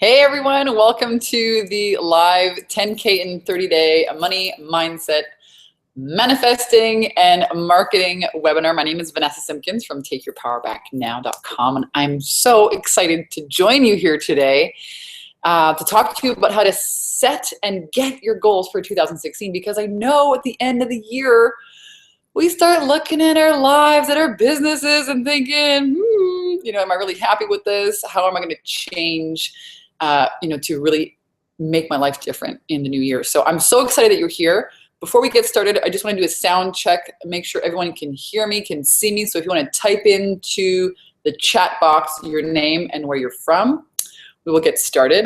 Hey everyone, welcome to the live 10K in 30-day money mindset manifesting and marketing webinar. My name is Vanessa Simpkins from takeyourpowerbacknow.com, and I'm so excited to join you here today to talk to you about how to set and get your goals for 2016, because I know at the end of the year we start looking at our lives, at our businesses, and thinking, am I really happy with this? How am I going to change, to really make my life different in the new year? So I'm so excited that you're here. Before we get started, I just want to do a sound check, make sure everyone can hear me, can see me. So if you want to type into the chat box your name and where you're from, we will get started.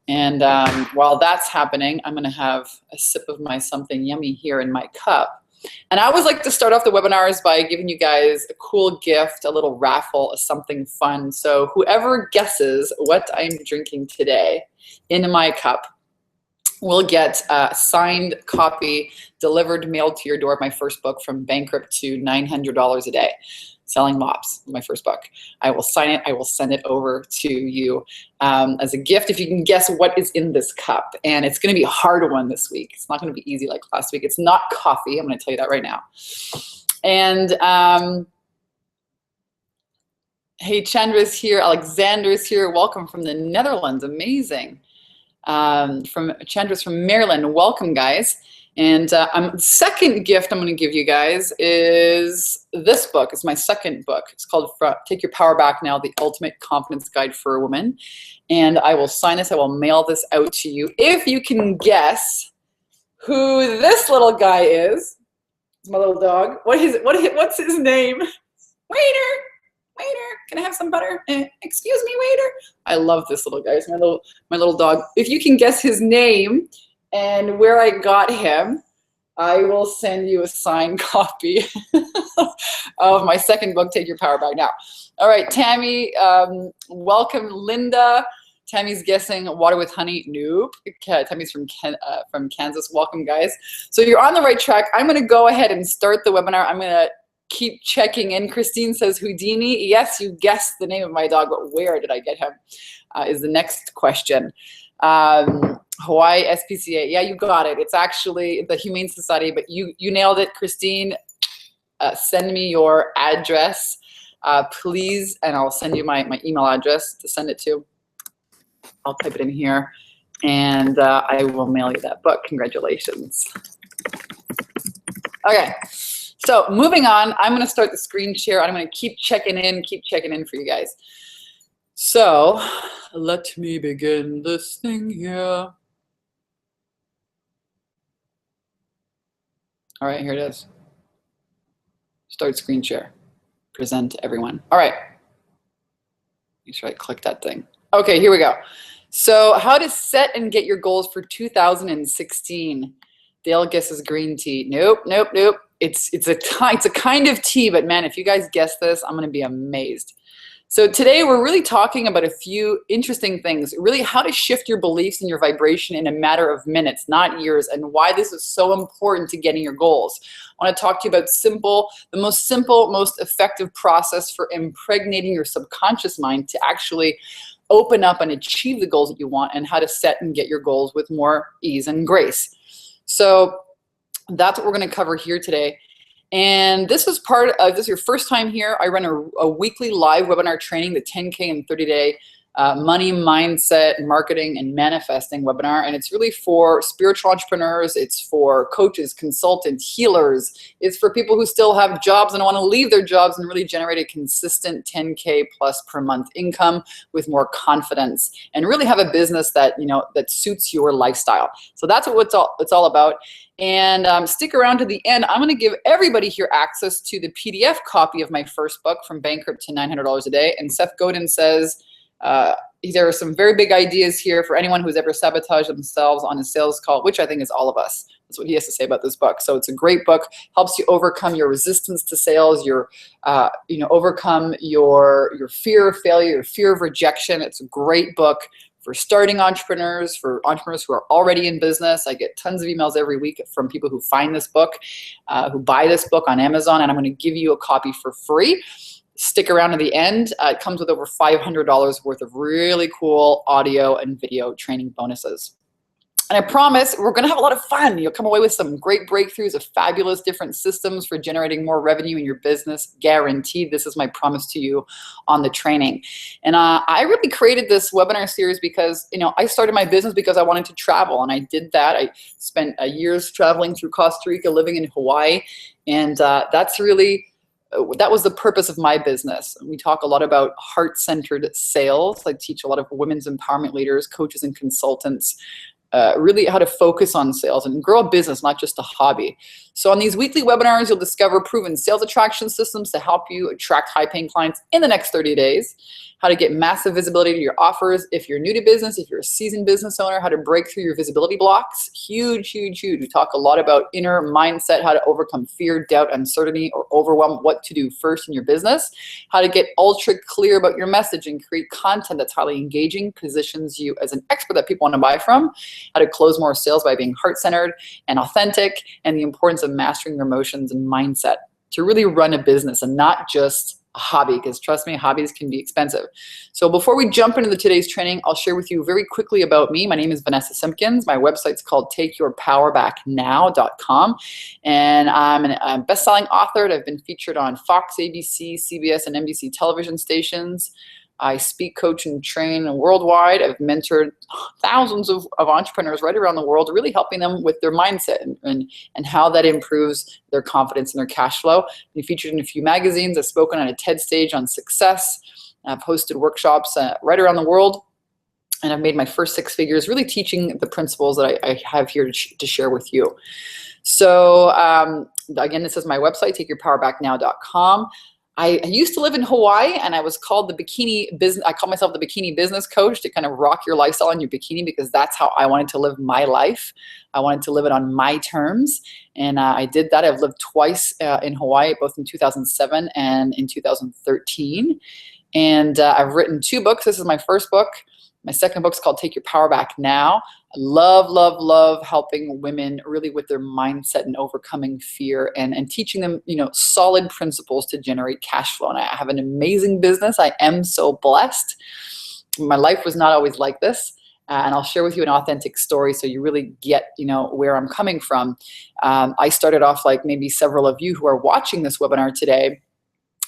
And while that's happening, I'm going to have a sip of my something yummy here in my cup. And I always like to start off the webinars by giving you guys a cool gift, a little raffle, something fun. So whoever guesses what I'm drinking today in my cup will get a signed copy delivered, mailed to your door of my first book, From Bankrupt to $900 a Day. Selling Mops, my first book. I will sign it. I will send it over to you as a gift if you can guess what is in this cup. And it's going to be a hard one this week. It's not going to be easy like last week. It's not coffee. I'm going to tell you that right now. And hey, Chandra's here. Alexander's here. Welcome from the Netherlands. Amazing. Chandra's from Maryland. Welcome, guys. And second gift I'm going to give you guys is this book. It's my second book. It's called Take Your Power Back Now, The Ultimate Confidence Guide for a Woman. And I will sign this. I will mail this out to you. If you can guess who this little guy is. It's my little dog. What's his name? Waiter, can I have some butter? Excuse me, waiter. I love this little guy. It's my little dog. If you can guess his name and where I got him, I will send you a signed copy of my second book, Take Your Power Back Now. All right, Tammy, welcome. Linda, Tammy's guessing water with honey. Nope. Tammy's from Kansas. Welcome, guys. So you're on the right track. I'm going to go ahead and start the webinar. I'm going to keep checking in. Christine says Houdini. Yes, you guessed the name of my dog, but where did I get him is the next question. Hawaii SPCA. Yeah, you got it. It's actually the Humane Society, but you nailed it, Christine. Send me your address, please, and I'll send you my email address to send it to. I'll type it in here, and I will mail you that book. Congratulations. Okay, so moving on, I'm going to start the screen share. I'm going to keep checking in for you guys. So let me begin this thing here. All right, here it is. Start screen share. Present to everyone. All right. Make sure I click that thing. Okay, here we go. So how to set and get your goals for 2016. Dale guesses green tea. Nope. It's a kind of tea, but man, if you guys guess this, I'm going to be amazed. So today we're really talking about a few interesting things, really how to shift your beliefs and your vibration in a matter of minutes, not years, and why this is so important to getting your goals. I want to talk to you about the most simple, most effective process for impregnating your subconscious mind to actually open up and achieve the goals that you want, and how to set and get your goals with more ease and grace. So that's what we're going to cover here today. And this is this is your first time here. I run a weekly live webinar training, the 10K in 30-day money mindset, marketing, and manifesting webinar. And it's really for spiritual entrepreneurs. It's for coaches, consultants, healers. It's for people who still have jobs and want to leave their jobs and really generate a consistent 10K plus per month income with more confidence, and really have a business that, that suits your lifestyle. So that's what it's all about. And stick around to the end. I'm going to give everybody here access to the PDF copy of my first book, From Bankrupt to $900 a Day. And Seth Godin says there are some very big ideas here for anyone who's ever sabotaged themselves on a sales call, which I think is all of us. That's what he has to say about this book. So it's a great book, helps you overcome your resistance to sales, overcome your fear of failure, your fear of rejection. It's a great book for starting entrepreneurs, for entrepreneurs who are already in business. I get tons of emails every week from people who find this book, who buy this book on Amazon, and I'm going to give you a copy for free. stick around to the end. It comes with over $500 worth of really cool audio and video training bonuses. And I promise we're going to have a lot of fun. You'll come away with some great breakthroughs of fabulous different systems for generating more revenue in your business. Guaranteed. This is my promise to you on the training. And I really created this webinar series because, I started my business because I wanted to travel. And I did that. I spent years traveling through Costa Rica, living in Hawaii. And that was the purpose of my business. We talk a lot about heart-centered sales. I teach a lot of women's empowerment leaders, coaches, and consultants really how to focus on sales and grow a business, not just a hobby. So on these weekly webinars, you'll discover proven sales attraction systems to help you attract high-paying clients in the next 30 days, how to get massive visibility to your offers if you're new to business, if you're a seasoned business owner, how to break through your visibility blocks. Huge, huge, huge. We talk a lot about inner mindset, how to overcome fear, doubt, uncertainty, or overwhelm, what to do first in your business, how to get ultra clear about your message and create content that's highly engaging, positions you as an expert that people want to buy from, how to close more sales by being heart-centered and authentic, and the importance of mastering your emotions and mindset to really run a business and not just a hobby, because trust me, hobbies can be expensive. So before we jump into today's training, I'll share with you very quickly about me. My name is Vanessa Simpkins. My website's called takeyourpowerbacknow.com. And I'm a best-selling author. I've been featured on Fox, ABC, CBS, and NBC television stations. I speak, coach, and train worldwide. I've mentored thousands of entrepreneurs right around the world, really helping them with their mindset and how that improves their confidence and their cash flow. I've been featured in a few magazines. I've spoken on a TED stage on success. I've hosted workshops right around the world. And I've made my first 6 figures really teaching the principles that I have here to share with you. So again, this is my website, takeyourpowerbacknow.com. I used to live in Hawaii, and I was called the bikini business. I call myself the bikini business coach to kind of rock your lifestyle in your bikini, because that's how I wanted to live my life. I wanted to live it on my terms, and I did that. I've lived twice in Hawaii, both in 2007 and in 2013. And I've written 2 books. This is my first book. My second book's called Take Your Power Back Now. I love, love, love helping women really with their mindset and overcoming fear and teaching them, solid principles to generate cash flow. And I have an amazing business. I am so blessed. My life was not always like this. And I'll share with you an authentic story so you really get, where I'm coming from. I started off like maybe several of you who are watching this webinar today.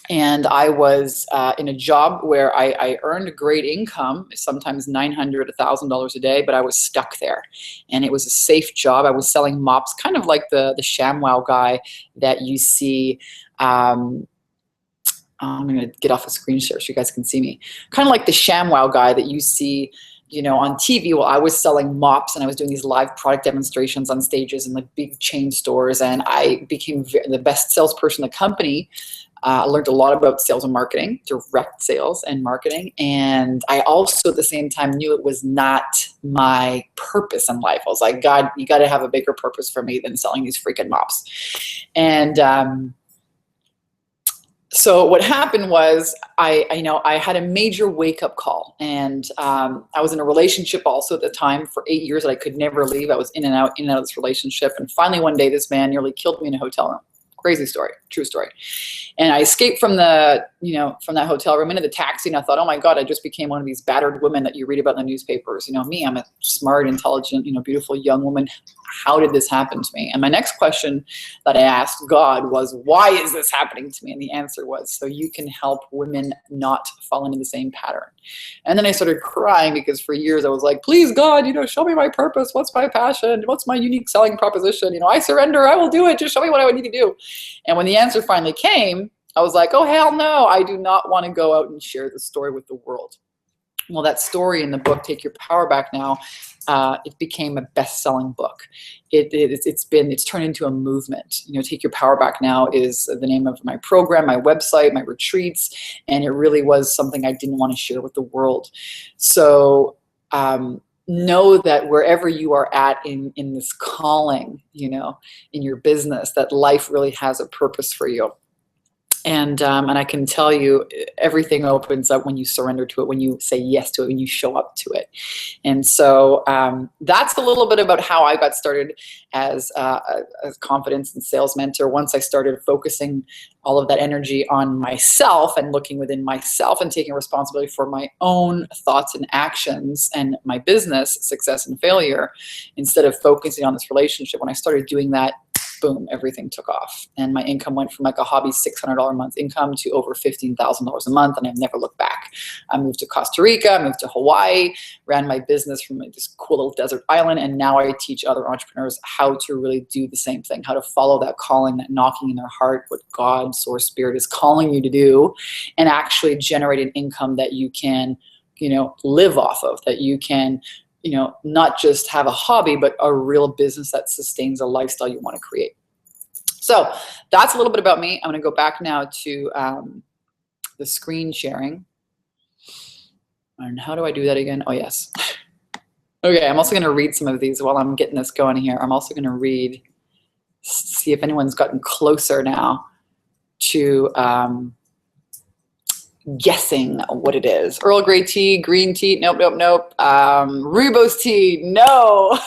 And I was in a job where I earned a great income, sometimes $900, $1,000 a day, but I was stuck there. And it was a safe job. I was selling mops, kind of like the ShamWow guy that you see. I'm going to get off a screen share so you guys can see me. Kind of like the ShamWow guy that you see on TV. Well, I was selling mops, and I was doing these live product demonstrations on stages in like big chain stores. And I became the best salesperson in the company. I learned a lot about sales and marketing, direct sales and marketing. And I also at the same time knew it was not my purpose in life. I was like, God, you got to have a bigger purpose for me than selling these freaking mops. And so what happened was I had a major wake-up call. And I was in a relationship also at the time for 8 years that I could never leave. I was in and out of this relationship. And finally one day this man nearly killed me in a hotel room. Crazy story, true story. And I escaped from that hotel room into the taxi, and I thought, oh my God, I just became one of these battered women that you read about in the newspapers. Me, I'm a smart, intelligent, beautiful young woman. How did this happen to me? And my next question that I asked God was, why is this happening to me? And the answer was, so you can help women not fall into the same pattern. And then I started crying, because for years I was like, please God, show me my purpose. What's my passion? What's my unique selling proposition? I surrender, I will do it. Just show me what I would need to do. And when the answer finally came, I was like, oh, hell no, I do not want to go out and share this story with the world. Well, that story in the book, Take Your Power Back Now, it became a best-selling book. It's turned into a movement. Take Your Power Back Now is the name of my program, my website, my retreats, and it really was something I didn't want to share with the world. So know that wherever you are at in this calling, in your business, that life really has a purpose for you. And I can tell you, everything opens up when you surrender to it, when you say yes to it, when you show up to it. And so that's a little bit about how I got started as a confidence and sales mentor. Once I started focusing all of that energy on myself and looking within myself and taking responsibility for my own thoughts and actions and my business success and failure, instead of focusing on this relationship, when I started doing that, boom, everything took off. And my income went from like a hobby $600 a month income to over $15,000 a month. And I've never looked back. I moved to Costa Rica, I moved to Hawaii, ran my business from this cool little desert island. And now I teach other entrepreneurs how to really do the same thing, how to follow that calling, that knocking in their heart, what God, source, spirit is calling you to do, and actually generate an income that you can, live off of, that you can, not just have a hobby, but a real business that sustains a lifestyle you want to create. So that's a little bit about me. I'm going to go back now to the screen sharing. And how do I do that again? Oh, yes. Okay, I'm also going to read some of these while I'm getting this going here. I'm also going to see if anyone's gotten closer now to guessing what it is. Earl Grey tea, green tea, nope. Rooibos tea, no.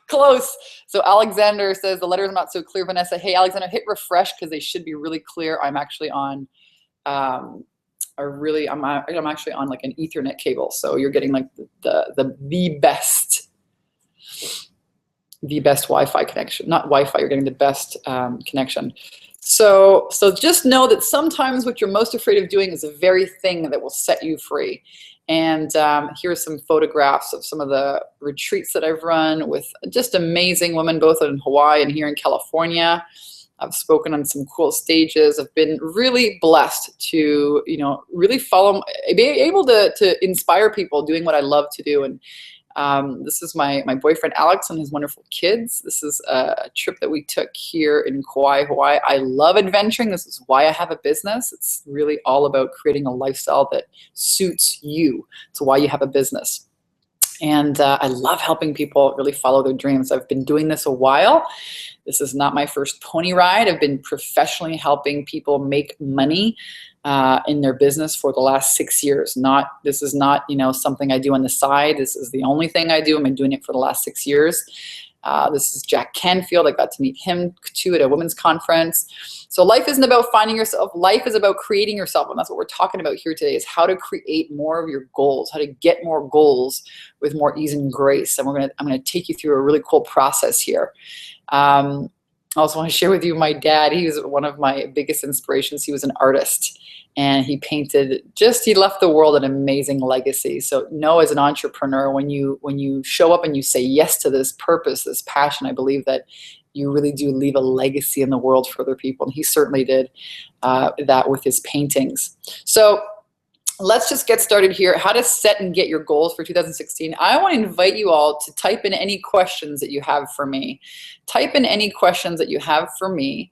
Close. So Alexander says the letters are not so clear, Vanessa. Hey, Alexander, hit refresh because they should be really clear. I'm actually on I'm actually on like an Ethernet cable. So you're getting like the best Wi-Fi connection. Not Wi-Fi, you're getting the best connection. So just know that sometimes what you're most afraid of doing is the very thing that will set you free. And here are some photographs of some of the retreats that I've run with just amazing women, both in Hawaii and here in California. I've spoken on some cool stages. I've been really blessed to, really be able to inspire people doing what I love to do. And this is my boyfriend Alex and his wonderful kids. This is a trip that we took here in Kauai, Hawaii. I love adventuring. This is why I have a business. It's really all about creating a lifestyle that suits you. It's why you have a business. And I love helping people really follow their dreams. I've been doing this a while. This is not my first pony ride. I've been professionally helping people make money in their business for the last 6 years. This is not something I do on the side. This is the only thing I do. I've been doing it for the last 6 years. This is Jack Canfield. I got to meet him too at a women's conference. So life isn't about finding yourself. Life is about creating yourself. And that's what we're talking about here today, is how to create more of your goals, how to get more goals with more ease and grace. And I'm going to take you through a really cool process here. I also want to share with you my dad. He was one of my biggest inspirations. He was an artist, and he left the world an amazing legacy. So as an entrepreneur, when you show up and you say yes to this purpose, this passion, I believe that you really do leave a legacy in the world for other people. And he certainly did that with his paintings. So let's just get started here. How to set and get your goals for 2016. I want to invite you all to type in any questions that you have for me. Type in any questions that you have for me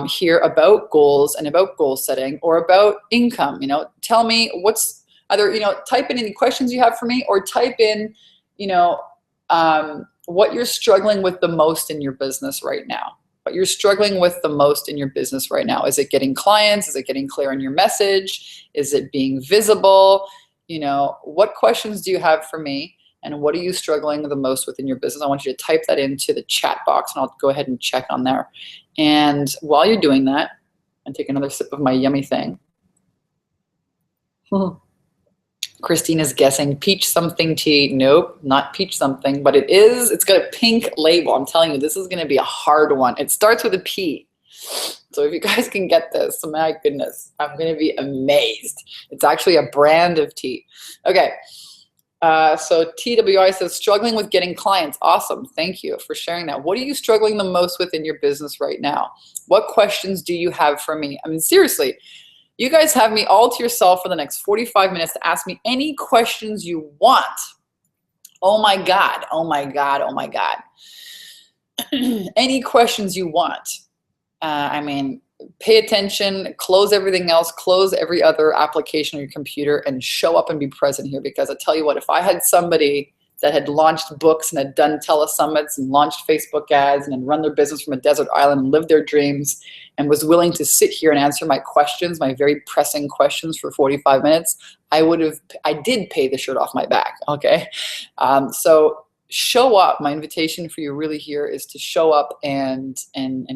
here about goals and about goal setting or about income. Tell me what's either, type in any questions you have for me, or type in, what you're struggling with the most in your business right now. What you're struggling with the most in your business right now. Is it getting clients? Is it getting clear on your message? Is it being visible? What questions do you have for me? And what are you struggling the most with in your business? I want you to type that into the chat box, and I'll go ahead and check on there. And while you're doing that, and take another sip of my yummy thing. Christina's guessing peach something tea. Nope, not peach something, but it's got a pink label. I'm telling you, this is gonna be a hard one. It starts with a P. So if you guys can get this, my goodness, I'm gonna be amazed. It's actually a brand of tea. Okay, so TWI says, struggling with getting clients. Awesome, thank you for sharing that. What are you struggling the most with in your business right now? What questions do you have for me? I mean, seriously, you guys have me all to yourself for the next 45 minutes to ask me any questions you want. Oh my God, oh my God, oh my God. Any questions you want. Pay attention, close everything else, close every other application on your computer, and show up and be present here. Because I tell you what, if I had somebody that had launched books and had done telesummits and launched Facebook ads and had run their business from a desert island and lived their dreams and was willing to sit here and answer my questions, my very pressing questions for 45 minutes, I did pay the shirt off my back, okay? So show up. My invitation for you really here is to show up and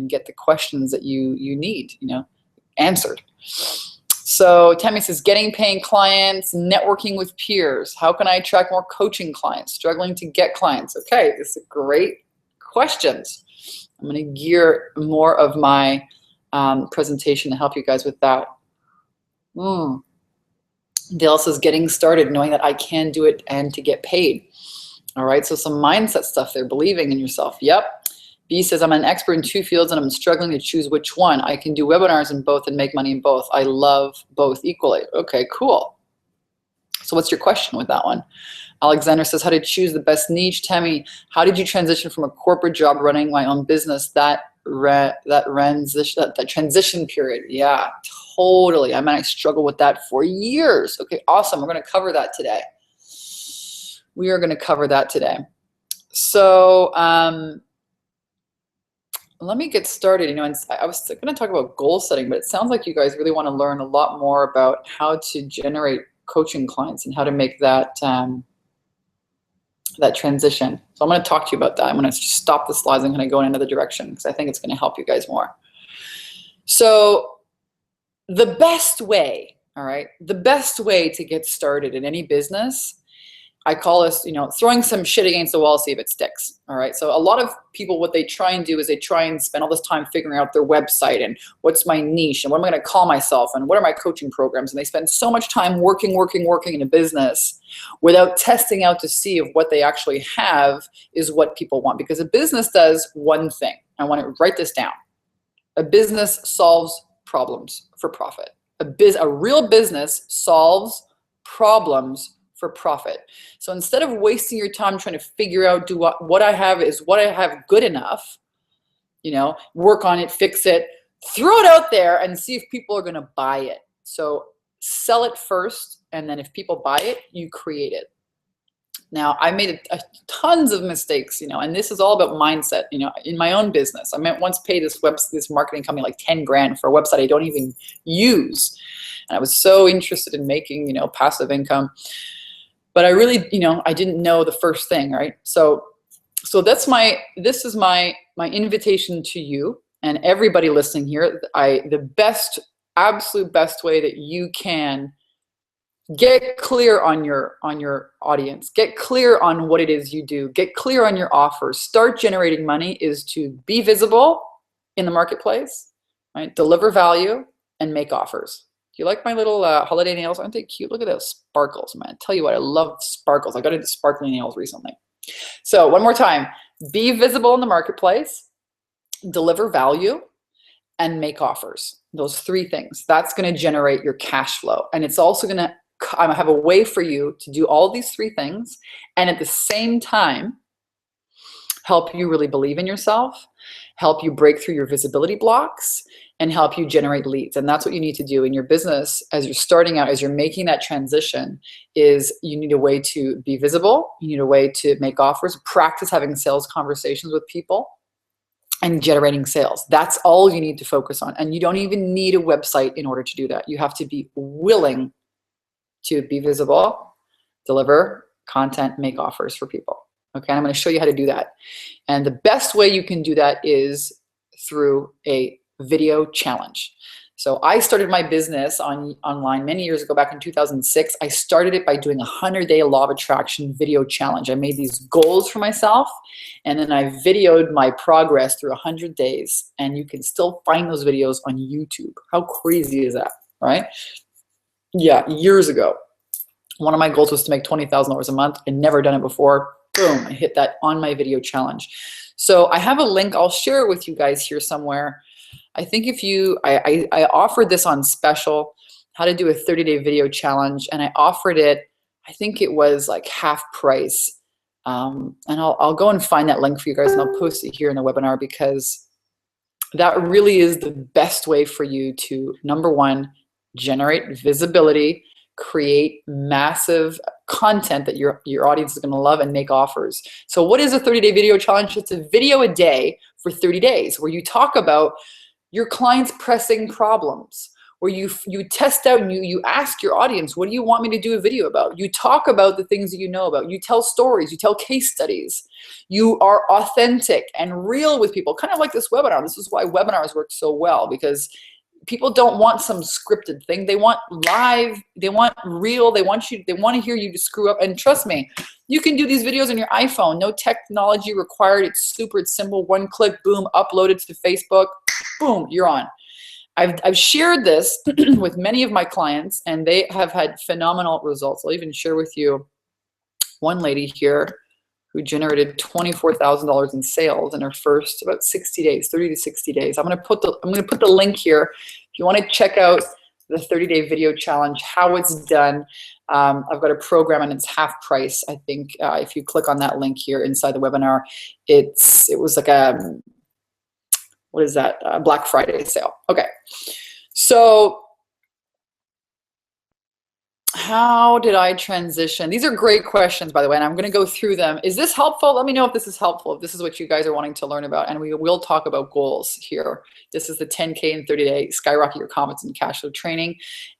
get the questions that you need, answered. So Tammy says, getting paying clients, networking with peers. How can I attract more coaching clients? Struggling to get clients. Okay, this is great questions. I'm going to gear more of my presentation to help you guys with that. Dale says, getting started, knowing that I can do it and to get paid. All right, so some mindset stuff there, believing in yourself. Yep. B says, I'm an expert in 2 fields and I'm struggling to choose which one. I can do webinars in both and make money in both. I love both equally. Okay, cool. So what's your question with that one? Alexander says, how to choose the best niche. Tammy, how did you transition from a corporate job running my own business? That transition period. Yeah, totally. I struggled with that for years. Okay, awesome. We're going to cover that today. We are going to cover that today. So, let me get started. And I was going to talk about goal setting, but it sounds like you guys really want to learn a lot more about how to generate coaching clients and how to make that that transition. So I'm going to talk to you about that. I'm going to stop the slides. I'm going to go in another direction because I think it's going to help you guys more. So the best way, all right, the best way to get started in any business, I call this, throwing some shit against the wall, see if it sticks. All right. So a lot of people, what they try and do is they try and spend all this time figuring out their website and what's my niche and what am I going to call myself and what are my coaching programs. And they spend so much time working in a business without testing out to see if what they actually have is what people want. Because a business does one thing. I want to write this down. A business solves problems for profit. A real business solves problems for profit. So instead of wasting your time trying to figure out what I have good enough, work on it, fix it, throw it out there and see if people are going to buy it. So sell it first, and then if people buy it, you create it. Now, I made tons of mistakes, and this is all about mindset, in my own business. I once paid this marketing company like 10 grand for a website I don't even use. And I was so interested in making, passive income. But I really, I didn't know the first thing, right? So this is my invitation to you and everybody listening here. The absolute best way that you can get clear on your audience, get clear on what it is you do, get clear on your offers, start generating money is to be visible in the marketplace, right? Deliver value and make offers. Do you like my little holiday nails? Aren't they cute? Look at those sparkles, man. I tell you what, I love sparkles. I got into sparkly nails recently. So one more time, be visible in the marketplace, deliver value, and make offers. Those 3 things. That's going to generate your cash flow. And it's also going to have a way for you to do all these 3 things and at the same time help you really believe in yourself, help you break through your visibility blocks, and help you generate leads. And that's what you need to do in your business as you're starting out, as you're making that transition, is you need a way to be visible, you need a way to make offers, practice having sales conversations with people, and generating sales. That's all you need to focus on. And you don't even need a website in order to do that. You have to be willing to be visible, deliver content, make offers for people. Okay, I'm going to show you how to do that. And the best way you can do that is through a video challenge. So I started my business online many years ago, back in 2006. I started it by doing a 100-day law of attraction video challenge. I made these goals for myself, and then I videoed my progress through 100 days. And you can still find those videos on YouTube. How crazy is that, right? Yeah, years ago. One of my goals was to make $20,000 a month. I'd never done it before. Boom, I hit that on my video challenge. So I have a link. I'll share it with you guys here somewhere. I think I offered this on special, how to do a 30-day video challenge, and I offered it, I think it was like half price. And I'll go and find that link for you guys, and I'll post it here in the webinar, because that really is the best way for you to, number one, generate visibility, create massive content that your audience is going to love and make offers. So what is a 30-day video challenge? It's a video a day for 30 days where you talk about your clients' pressing problems, where you test out and you ask your audience, what do you want me to do a video about? You talk about the things that you know about. You tell stories, you tell case studies. You are authentic and real with people, kind of like this webinar. This is why webinars work so well, because people don't want some scripted thing. They want live, they want real, they want to hear you to screw up. And trust me, you can do these videos on your iPhone. No technology required. It's simple. One click, boom, upload it to Facebook, boom, you're on. I've shared this with many of my clients, and they have had phenomenal results. I'll even share with you one lady here who generated $24,000 in sales in her first about 60 days, 30 to 60 days. I'm gonna put the link here. If you want to check out the 30-day video challenge, how it's done, I've got a program and it's half price. I think if you click on that link here inside the webinar, it was like a, what is that? Black Friday sale. Okay, so how did I transition? These are great questions, by the way, and I'm going to go through them. Is this helpful? Let me know if this is helpful, if this is what you guys are wanting to learn about, and we will talk about goals here. This is the 10K in 30-day Skyrocket Your Confidence and Cash Flow training,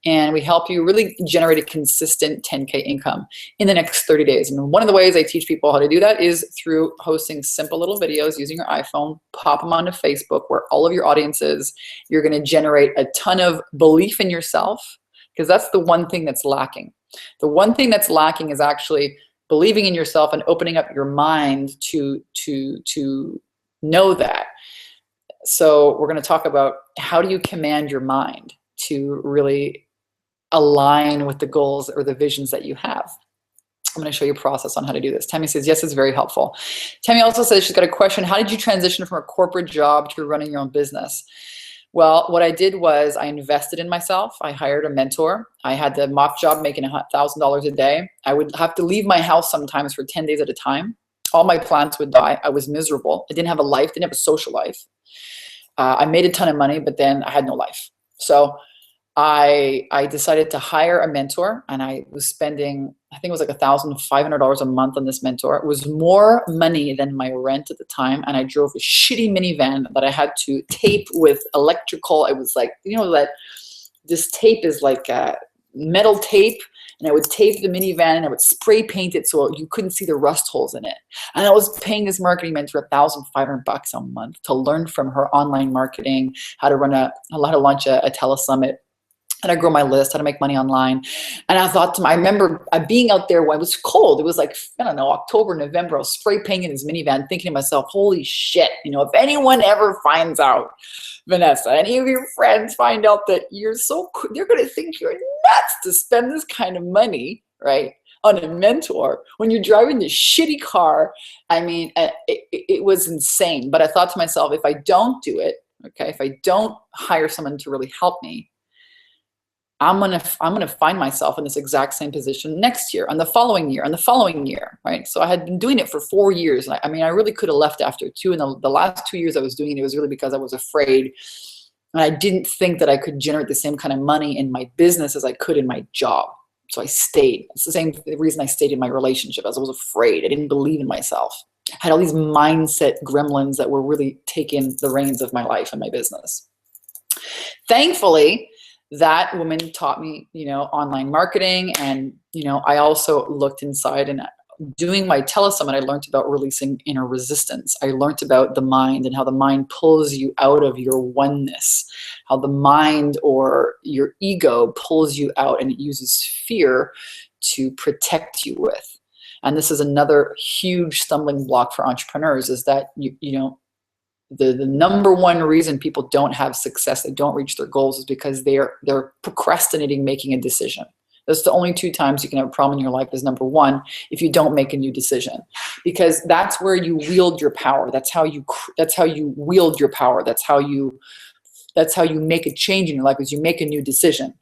and we help you really generate a consistent 10K income in the next 30 days. And one of the ways I teach people how to do that is through hosting simple little videos using your iPhone, pop them onto Facebook where all of your audience is. You're going to generate a ton of belief in yourself, because that's the one thing that's lacking. The one thing that's lacking is actually believing in yourself and opening up your mind to know that. So we're going to talk about how do you command your mind to really align with the goals or the visions that you have. I'm going to show you a process on how to do this. Tammy says, yes, it's very helpful. Tammy also says she's got a question. How did you transition from a corporate job to running your own business? Well, what I did was I invested in myself. I hired a mentor. I had the mock job making $1,000 a day. I would have to leave my house sometimes for 10 days at a time. All my plants would die. I was miserable. I didn't have a life, didn't have a social life. I made a ton of money, but then I had no life. So I decided to hire a mentor, and I was spending, I think it was like $1,500 a month on this mentor. It was more money than my rent at the time, and I drove a shitty minivan that I had to tape with electrical. It was like, you know, that this tape is like metal tape, and I would tape the minivan and I would spray paint it so you couldn't see the rust holes in it. And I was paying this marketing mentor $1,500 a month to learn from her online marketing, how to launch a telesummit, how to grow my list, how to make money online. And I thought I remember being out there when it was cold. It was like, I don't know, October, November. I was spray painting this minivan, thinking to myself, holy shit, you know, if anyone ever finds out, Vanessa, any of your friends find out that they're going to think you're nuts to spend this kind of money, right, on a mentor when you're driving this shitty car. I mean, it was insane. But I thought to myself, if I don't do it, okay, if I don't hire someone to really help me, I'm gonna find myself in this exact same position next year, and the following year, and the following year, right? So I had been doing it for 4 years. And I mean, I really could have left after 2. And the last 2 years I was doing it, it was really because I was afraid. And I didn't think that I could generate the same kind of money in my business as I could in my job. So I stayed. It's the same reason I stayed in my relationship, as I was afraid. I didn't believe in myself. I had all these mindset gremlins that were really taking the reins of my life and my business. Thankfully, that woman taught me, you know, online marketing. And, you know, I also looked inside, and doing my telesummit, I learned about releasing inner resistance. I learned about the mind and how the mind pulls you out of your oneness, how the mind or your ego pulls you out, and it uses fear to protect you with. And this is another huge stumbling block for entrepreneurs, is that, you know, the number one reason people don't have success, they don't reach their goals, is because they're procrastinating making a decision. That's the only 2 times you can have a problem in your life, is number 1, if you don't make a new decision, because that's where you wield your power. That's how you wield your power. That's how you make a change in your life, is you make a new decision.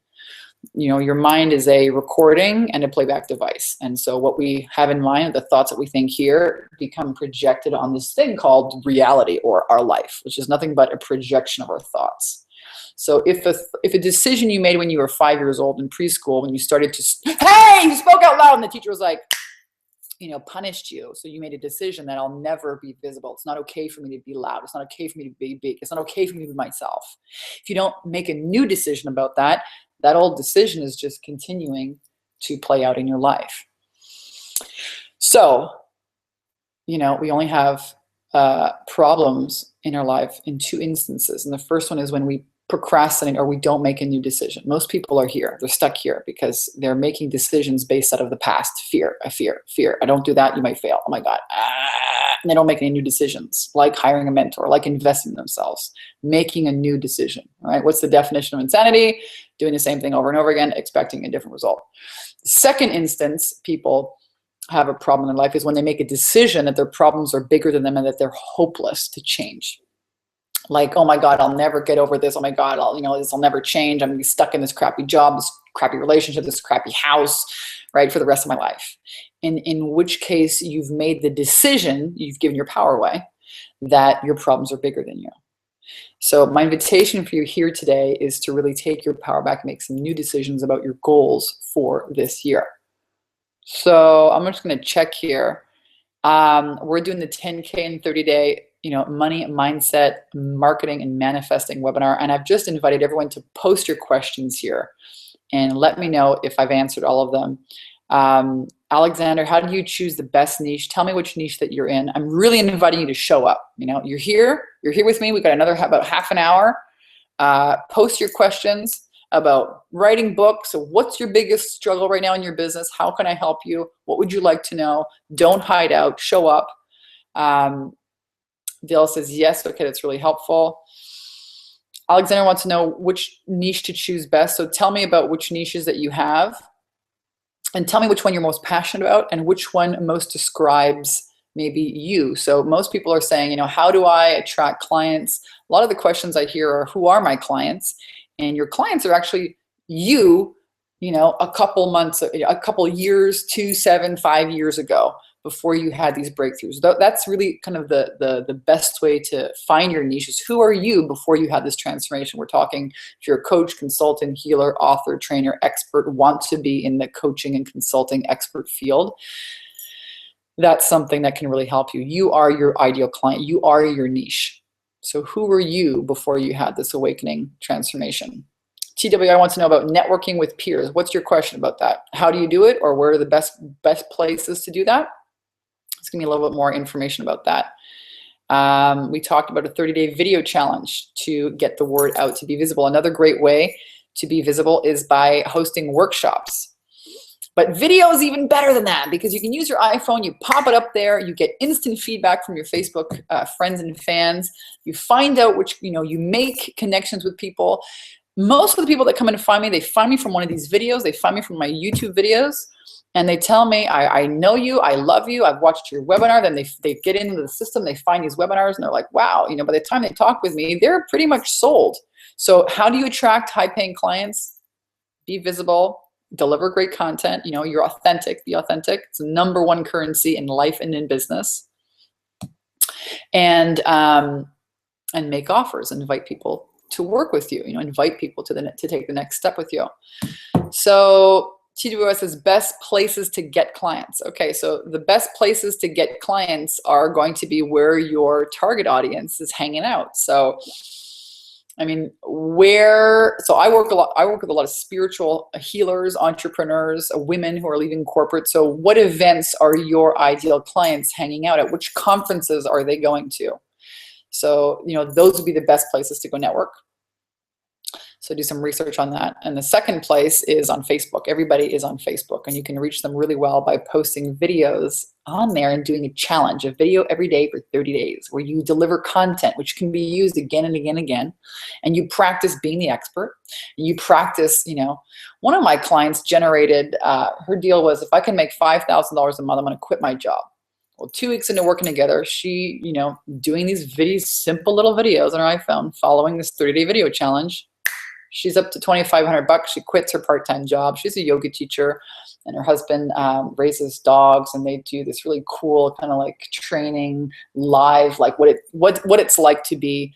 You know, your mind is a recording and a playback device. And so what we have in mind, the thoughts that we think here, become projected on this thing called reality, or our life, which is nothing but a projection of our thoughts. So if a decision you made when you were 5 years old in preschool, when you started to, hey, you spoke out loud, and the teacher was like, punished you. So you made a decision that I'll never be visible. It's not okay for me to be loud. It's not okay for me to be big. It's not okay for me to be myself. If you don't make a new decision about that, that old decision is just continuing to play out in your life. So, we only have problems in our life in two instances. And the first one is when we procrastinate or we don't make a new decision. Most people are here. They're stuck here because they're making decisions based out of the past. Fear. I don't do that. You might fail. Oh my God. And they don't make any new decisions, like hiring a mentor, like investing in themselves, making a new decision. All right. What's the definition of insanity? Doing the same thing over and over again, expecting a different result. The second instance people have a problem in their life is when they make a decision that their problems are bigger than them and that they're hopeless to change. Like, oh my God, I'll never get over this. Oh my God, this will never change. I'm gonna be stuck in this crappy job, this crappy relationship, this crappy house, right, for the rest of my life. In which case you've made the decision, you've given your power away, that your problems are bigger than you. So my invitation for you here today is to really take your power back and make some new decisions about your goals for this year. So I'm just gonna check here. We're doing the 10K and 30-day money, mindset, marketing, and manifesting webinar. And I've just invited everyone to post your questions here and let me know if I've answered all of them. Alexander, how do you choose the best niche? Tell me which niche that you're in. I'm really inviting you to show up. You're here with me. We've got another about half an hour. Post your questions about writing books. So what's your biggest struggle right now in your business? How can I help you? What would you like to know? Don't hide out, show up. Dale says, yes, okay, that's really helpful. Alexander wants to know which niche to choose best. So tell me about which niches that you have and tell me which one you're most passionate about and which one most describes maybe you. So most people are saying, how do I attract clients? A lot of the questions I hear are, who are my clients? And your clients are actually you, a couple months, a couple years, 2, 7, 5 years ago, before you had these breakthroughs. That's really kind of the best way to find your niche is who are you before you had this transformation. We're talking if you're a coach, consultant, healer, author, trainer, expert, want to be in the coaching and consulting expert field. That's something that can really help you. You are your ideal client. You are your niche. So who were you before you had this awakening transformation? TWI wants to know about networking with peers. What's your question about that? How do you do it, or where are the best places to do that? Let's give me a little bit more information about that. We talked about a 30-day video challenge to get the word out, to be visible. Another great way to be visible is by hosting workshops. But video is even better than that because you can use your iPhone, you pop it up there, you get instant feedback from your Facebook friends and fans. You find out which, you make connections with people. Most of the people that come in to find me, they find me from one of these videos, they find me from my YouTube videos, and they tell me, I know you, I love you, I've watched your webinar. Then they get into the system, they find these webinars, and they're like, wow, by the time they talk with me, they're pretty much sold. So how do you attract high-paying clients? Be visible. Deliver great content. You're authentic. Be authentic. It's the #1 currency in life and in business. And make offers. Invite people to work with you. Invite people to take the next step with you. So TWS says best places to get clients. Okay, so the best places to get clients are going to be where your target audience is hanging out. So I work with a lot of spiritual healers, entrepreneurs, women who are leaving corporate. So what events are your ideal clients hanging out at? Which conferences are they going to? So, those would be the best places to go network. So do some research on that. And the second place is on Facebook. Everybody is on Facebook, and you can reach them really well by posting videos on there and doing a challenge, a video every day for 30 days where you deliver content which can be used again and again and again. And you practice being the expert. You practice, one of my clients generated, her deal was, if I can make $5,000 a month, I'm going to quit my job. Well, 2 weeks into working together, she, doing these simple little videos on her iPhone, following this 30-day video challenge, she's up to $2,500. She quits her part-time job. She's a yoga teacher, and her husband raises dogs, and they do this really cool kind of like training live, like what it's like to be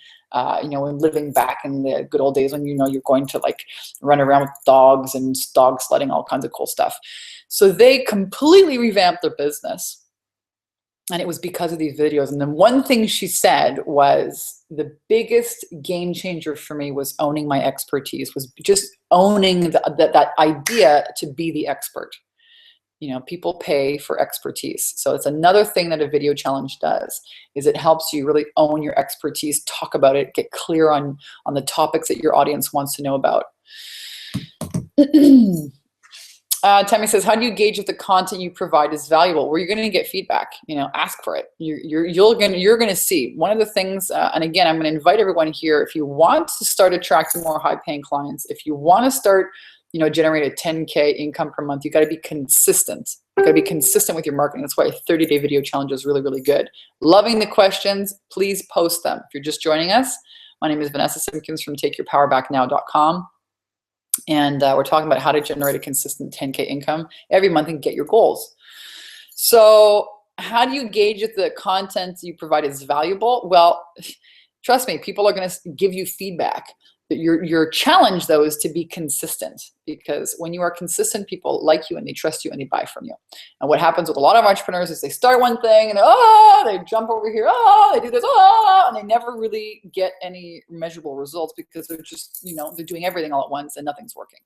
you know, when living back in the good old days when, you know, you're going to like run around with dogs and dog sledding, all kinds of cool stuff. So they completely revamped their business. And it was because of these videos. And then one thing she said was the biggest game changer for me was owning my expertise, was just owning that idea to be the expert. You know, people pay for expertise. So it's another thing that a video challenge does, is it helps you really own your expertise, talk about it, get clear on the topics that your audience wants to know about. Tammy says, how do you gauge if the content you provide is valuable? Well, you're going to get feedback. You know, ask for it. You're going to see. One of the things, and again, I'm going to invite everyone here, if you want to start attracting more high-paying clients, if you want to start, you know, generate a 10K income per month, you got to be consistent. You got to be consistent with your marketing. That's why a 30-day video challenge is really, really good. Loving the questions. Please post them. If you're just joining us, my name is Vanessa Simpkins from TakeYourPowerBackNow.com. And we're talking about how to generate a consistent 10K income every month and get your goals. So how do you gauge if the content you provide is valuable? Well, trust me, people are going to give you feedback. Your challenge, though, is to be consistent, because when you are consistent, people like you and they trust you and they buy from you. And what happens with a lot of entrepreneurs is they start one thing and they jump over here, they do this, and they never really get any measurable results because they're just, you know, they're doing everything all at once and nothing's working.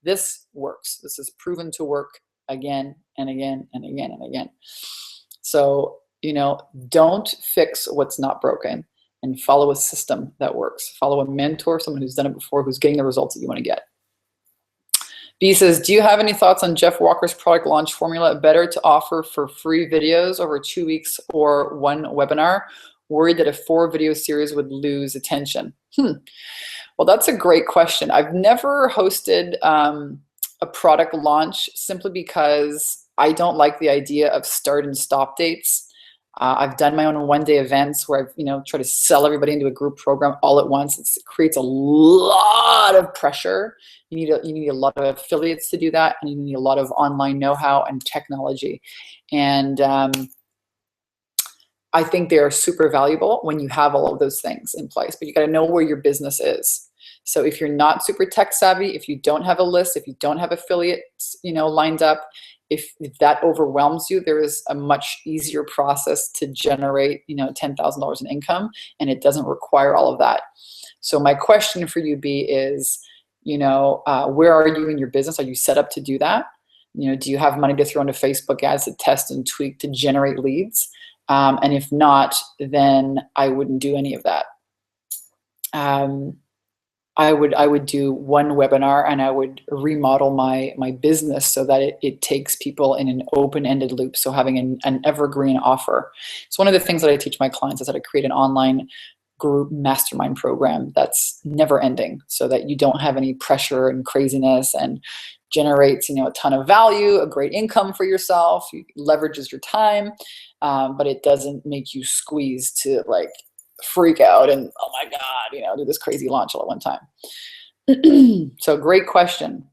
This works. This is proven to work again and again and again and again. So, you know, don't fix what's not broken. And follow a system that works. Follow a mentor, someone who's done it before, who's getting the results that you want to get. B says, do you have any thoughts on Jeff Walker's product launch formula? Better to offer for free videos over 2 weeks or one webinar? Worried that a 4-video series would lose attention. Well, that's a great question. I've never hosted a product launch simply because I don't like the idea of start and stop dates. I've done my own one-day events where I've, you know, try to sell everybody into a group program all at once. It creates a lot of pressure. You need a lot of affiliates to do that, and you need a lot of online know-how and technology. And I think they are super valuable when you have all of those things in place. But you got to know where your business is. So if you're not super tech savvy, if you don't have a list, if you don't have affiliates, you know, lined up, if that overwhelms you, there is a much easier process to generate, you know, $10,000 in income, and it doesn't require all of that. So my question for you, B, is, you know, where are you in your business? Are you set up to do that? You know, do you have money to throw into Facebook ads to test and tweak to generate leads? And if not, then I wouldn't do any of that. I would do one webinar, and I would remodel my business so that it takes people in an open-ended loop. So having an evergreen offer. It's one of the things that I teach my clients, is how to create an online group mastermind program that's never ending, so that you don't have any pressure and craziness, and generates, you know, a ton of value, a great income for yourself, leverages your time, but it doesn't make you squeeze to like freak out and, oh my God, you know, do this crazy launch all at one time. So great question.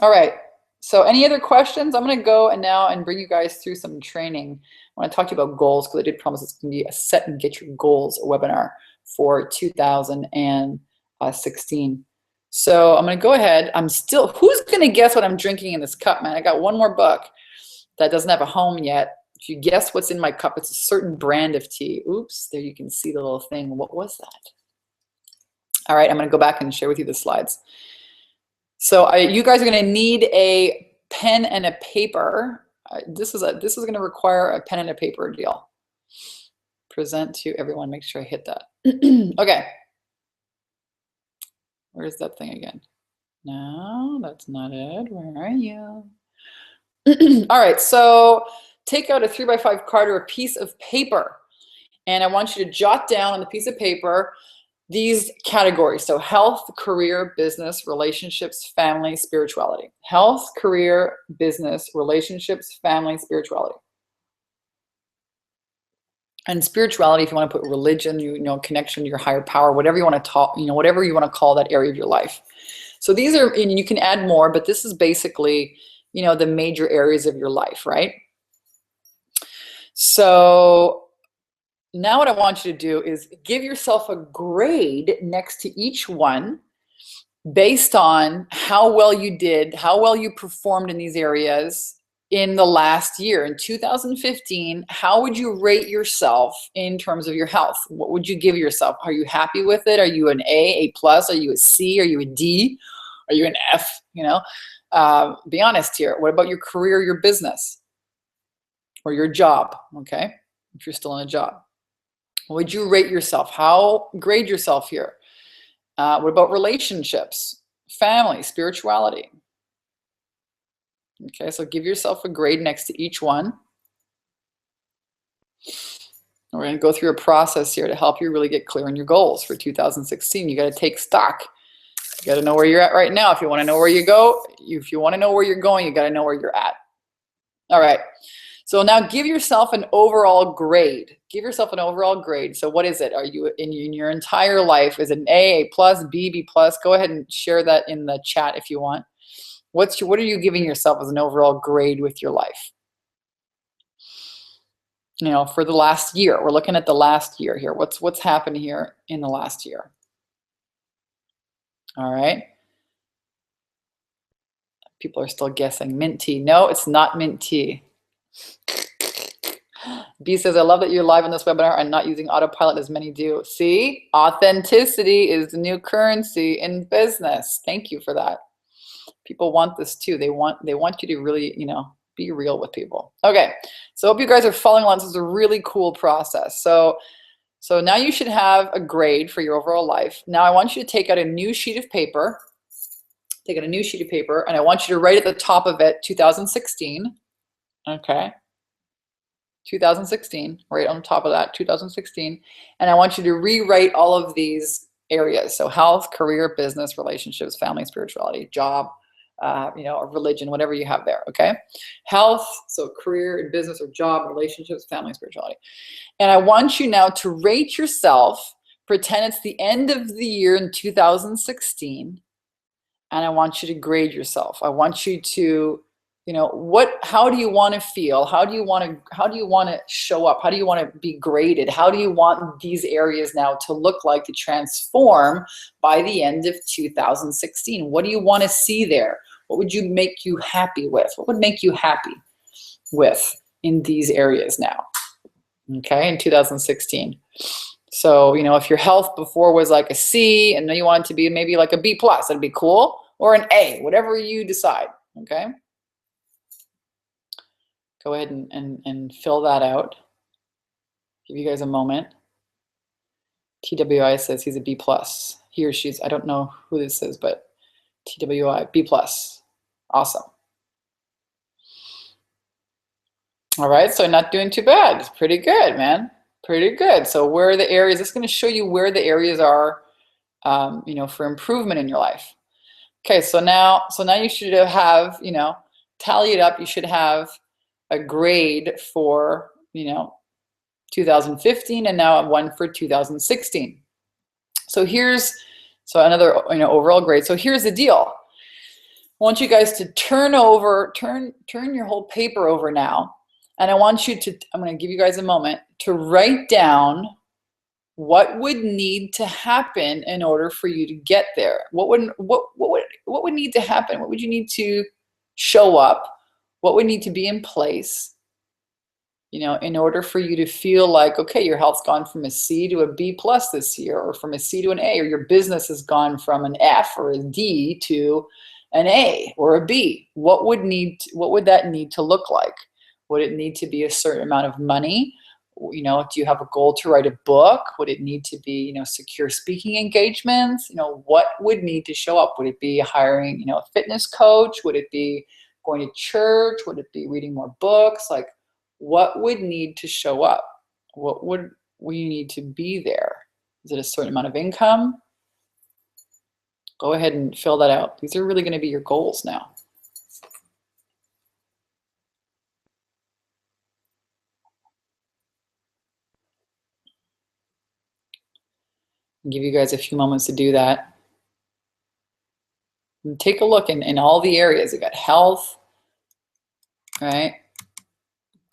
All right. So any other questions? I'm going to go now and bring you guys through some training. I want to talk to you about goals, because I did promise it's going to be a set and get your goals webinar for 2016. So I'm going to go ahead. Who's going to guess what I'm drinking in this cup, man? I got one more book that doesn't have a home yet. If you guess what's in my cup, it's a certain brand of tea. Oops, there you can see the little thing. What was that? All right, I'm going to go back and share with you the slides. So you guys are going to need a pen and a paper. This is going to require a pen and a paper deal. Present to everyone. Make sure I hit that. Okay. Where's that thing again? No, that's not it. Where are you? All right, so take out a 3x5 card or a piece of paper, and I want you to jot down on the piece of paper these categories. So health, career, business, relationships, family, spirituality. Health, career, business, relationships, family, spirituality. And spirituality, if you want to put religion, you know, connection to your higher power, whatever you want to talk, you know, whatever you want to call that area of your life. So these are, and you can add more, but this is basically, you know, the major areas of your life, right? So now what I want you to do is give yourself a grade next to each one based on how well you did, how well you performed in these areas in the last year. In 2015, how would you rate yourself in terms of your health? What would you give yourself? Are you happy with it? Are you an A plus? Are you a C? Are you a D? Are you an F? You know, be honest here. What about your career, your business, or your job? Okay, if you're still in a job, would you rate yourself? How grade yourself here? What about relationships, family, spirituality? Okay, so give yourself a grade next to each one. We're going to go through a process here to help you really get clear on your goals for 2016. You got to take stock. You got to know where you're at right now. If you want to know where you go, if you want to know where you're going, you got to know where you're at. All right. So now give yourself an overall grade. Give yourself an overall grade. So what is it? Are you in your entire life? Is it an A plus, B plus? Go ahead and share that in the chat if you want. What are you giving yourself as an overall grade with your life? You know, for the last year. We're looking at the last year here. What's happened here in the last year? All right. People are still guessing mint tea. No, it's not mint tea. B says, I love that you're live on this webinar and not using autopilot as many do. See, authenticity is the new currency in business. Thank you for that. People want this too. They want you to really, you know, be real with people. Okay, so I hope you guys are following along. This is a really cool process. So now you should have a grade for your overall life. Now I want you to take out a new sheet of paper. Take out a new sheet of paper, and I want you to write at the top of it 2016. Okay. 2016, right on top of that, 2016. And I want you to rewrite all of these areas. So health, career, business, relationships, family, spirituality, job, you know, or religion, whatever you have there, okay? Health, so career, business, or job, relationships, family, spirituality. And I want you now to rate yourself, pretend it's the end of the year in 2016, and I want you to grade yourself. I want you to, you know, how do you want to feel? How do you want to show up? How do you want to be graded? How do you want these areas now to look like, to transform by the end of 2016? What do you want to see there? What would you make you happy with? What would make you happy with in these areas now? Okay, in 2016. So, you know, if your health before was like a C and then you want it to be maybe like a B plus, that'd be cool, or an A, whatever you decide, okay? Go ahead and fill that out. Give you guys a moment. TWI says he's a B plus. He or she's, I don't know who this is, but TWI, B plus. Awesome. All right, so not doing too bad. It's pretty good, man. Pretty good. So where are the areas? It's going to show you where the areas are, you know, for improvement in your life. Okay, so now you should have, you know, tally it up. You should have a grade for, you know, 2015 and now one for 2016. So another, you know, overall grade. So here's the deal. I want you guys to turn your whole paper over now. And I want you to, I'm going to give you guys a moment to write down what would need to happen in order for you to get there. What would need to happen? What would you need to show up? What would need to be in place, you know, in order for you to feel like, okay, your health's gone from a C to a B plus this year, or from a C to an A, or your business has gone from an F or a D to an A or a B. What would that need to look like? Would it need to be a certain amount of money? You know, do you have a goal to write a book? Would it need to be, you know, secure speaking engagements? You know, what would need to show up? Would it be hiring, you know, a fitness coach? Would it be going to church? Would it be reading more books? Like, what would need to show up? What would we need to be there? Is it a certain amount of income? Go ahead and fill that out. These are really going to be your goals now. I'll give you guys a few moments to do that. And take a look in all the areas. You got health, right?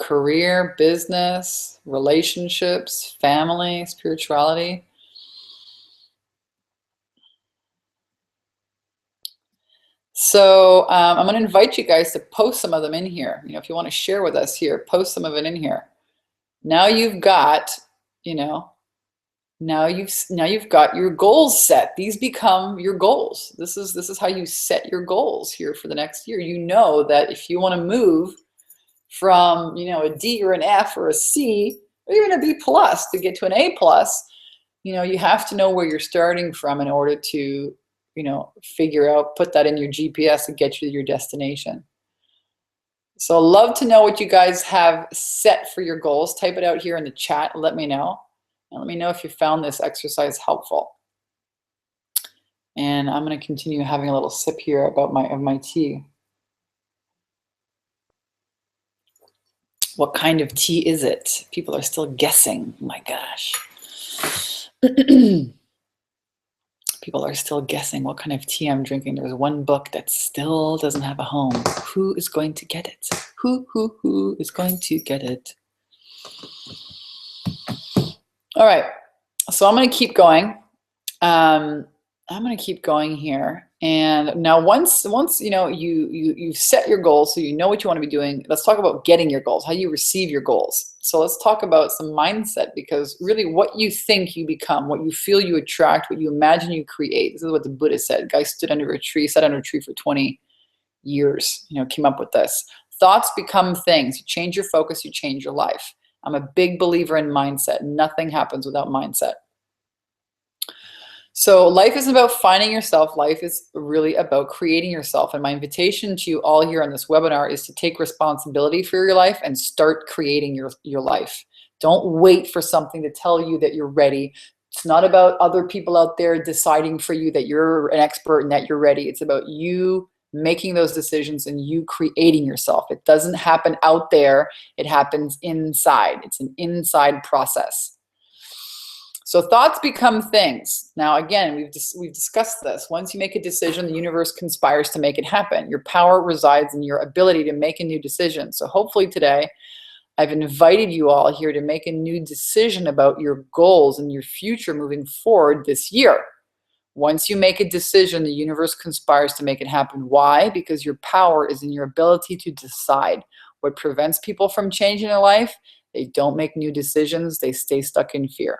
career, business, relationships, family, spirituality. So I'm going to invite you guys to post some of them in here. You know, if you want to share with us here, post some of it in here. Now you've got, you know, now you've got your goals set. These become your goals. This is how you set your goals here for the next year. You know that if you want to move from, you know, a D or an F or a C or even a B plus to get to an A plus, you know, you have to know where you're starting from in order to, you know, figure out, put that in your GPS to get you to your destination. So I'd love to know what you guys have set for your goals. Type it out here in the chat. Let me know. And let me know if you found this exercise helpful. And I'm going to continue having a little sip here about my tea. What kind of tea is it? People are still guessing. Oh my gosh. People are still guessing what kind of tea I'm drinking. There's one book that still doesn't have a home. Who is going to get it? Who is going to get it? All right, so I'm going to keep going. I'm going to keep going here. And now once you know you've set your goals, so you know what you want to be doing, let's talk about getting your goals, how you receive your goals. So let's talk about some mindset, because really what you think you become, what you feel you attract, what you imagine you create. This is what the Buddha said. Guy stood under a tree, sat under a tree for 20 years, you know, came up with this. Thoughts become things. You change your focus, you change your life. I'm a big believer in mindset. Nothing happens without mindset. So life isn't about finding yourself. Life is really about creating yourself. And my invitation to you all here on this webinar is to take responsibility for your life and start creating your life. Don't wait for something to tell you that you're ready. It's not about other people out there deciding for you that you're an expert and that you're ready. It's about you making those decisions and you creating yourself. It doesn't happen out there. It happens inside. It's an inside process. So thoughts become things. Now, again, we've discussed this. Once you make a decision, the universe conspires to make it happen. Your power resides in your ability to make a new decision. So hopefully today, I've invited you all here to make a new decision about your goals and your future moving forward this year. Once you make a decision, the universe conspires to make it happen. Why? Because your power is in your ability to decide. What prevents people from changing their life? They don't make new decisions. They stay stuck in fear.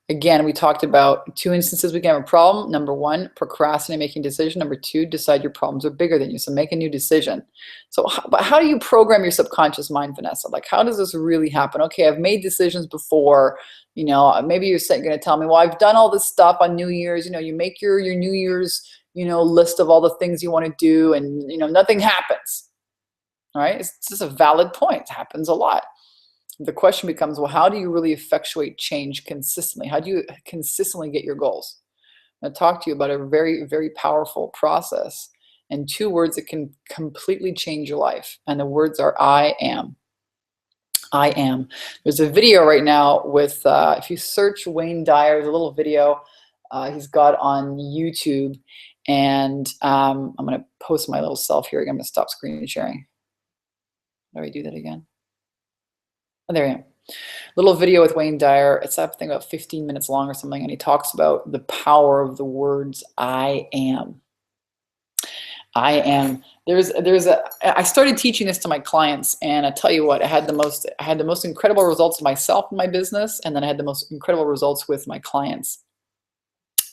Again, we talked about 2 instances we can have a problem. Number 1, procrastinate making a decision. Number 2, decide your problems are bigger than you. So make a new decision. So but how do you program your subconscious mind, Vanessa? Like, how does this really happen? Okay, I've made decisions before. You know, maybe you're going to tell me, well, I've done all this stuff on New Year's. You know, you make your New Year's, you know, list of all the things you want to do, and, you know, nothing happens. All right? It's just a valid point. It happens a lot. The question becomes, well, how do you really effectuate change consistently? How do you consistently get your goals? I'm going to talk to you about a very, very powerful process and 2 words that can completely change your life. And the words are I am. I am. There's a video right now with, if you search Wayne Dyer, there's a little video he's got on YouTube. And I'm going to post my little self here. I'm going to stop screen sharing. How do I do that again? Oh, there I am. Little video with Wayne Dyer. It's, I think, about 15 minutes long or something, and he talks about the power of the words I am. I am. I started teaching this to my clients, and I tell you what, I had the most incredible results of myself in my business, and then I had the most incredible results with my clients.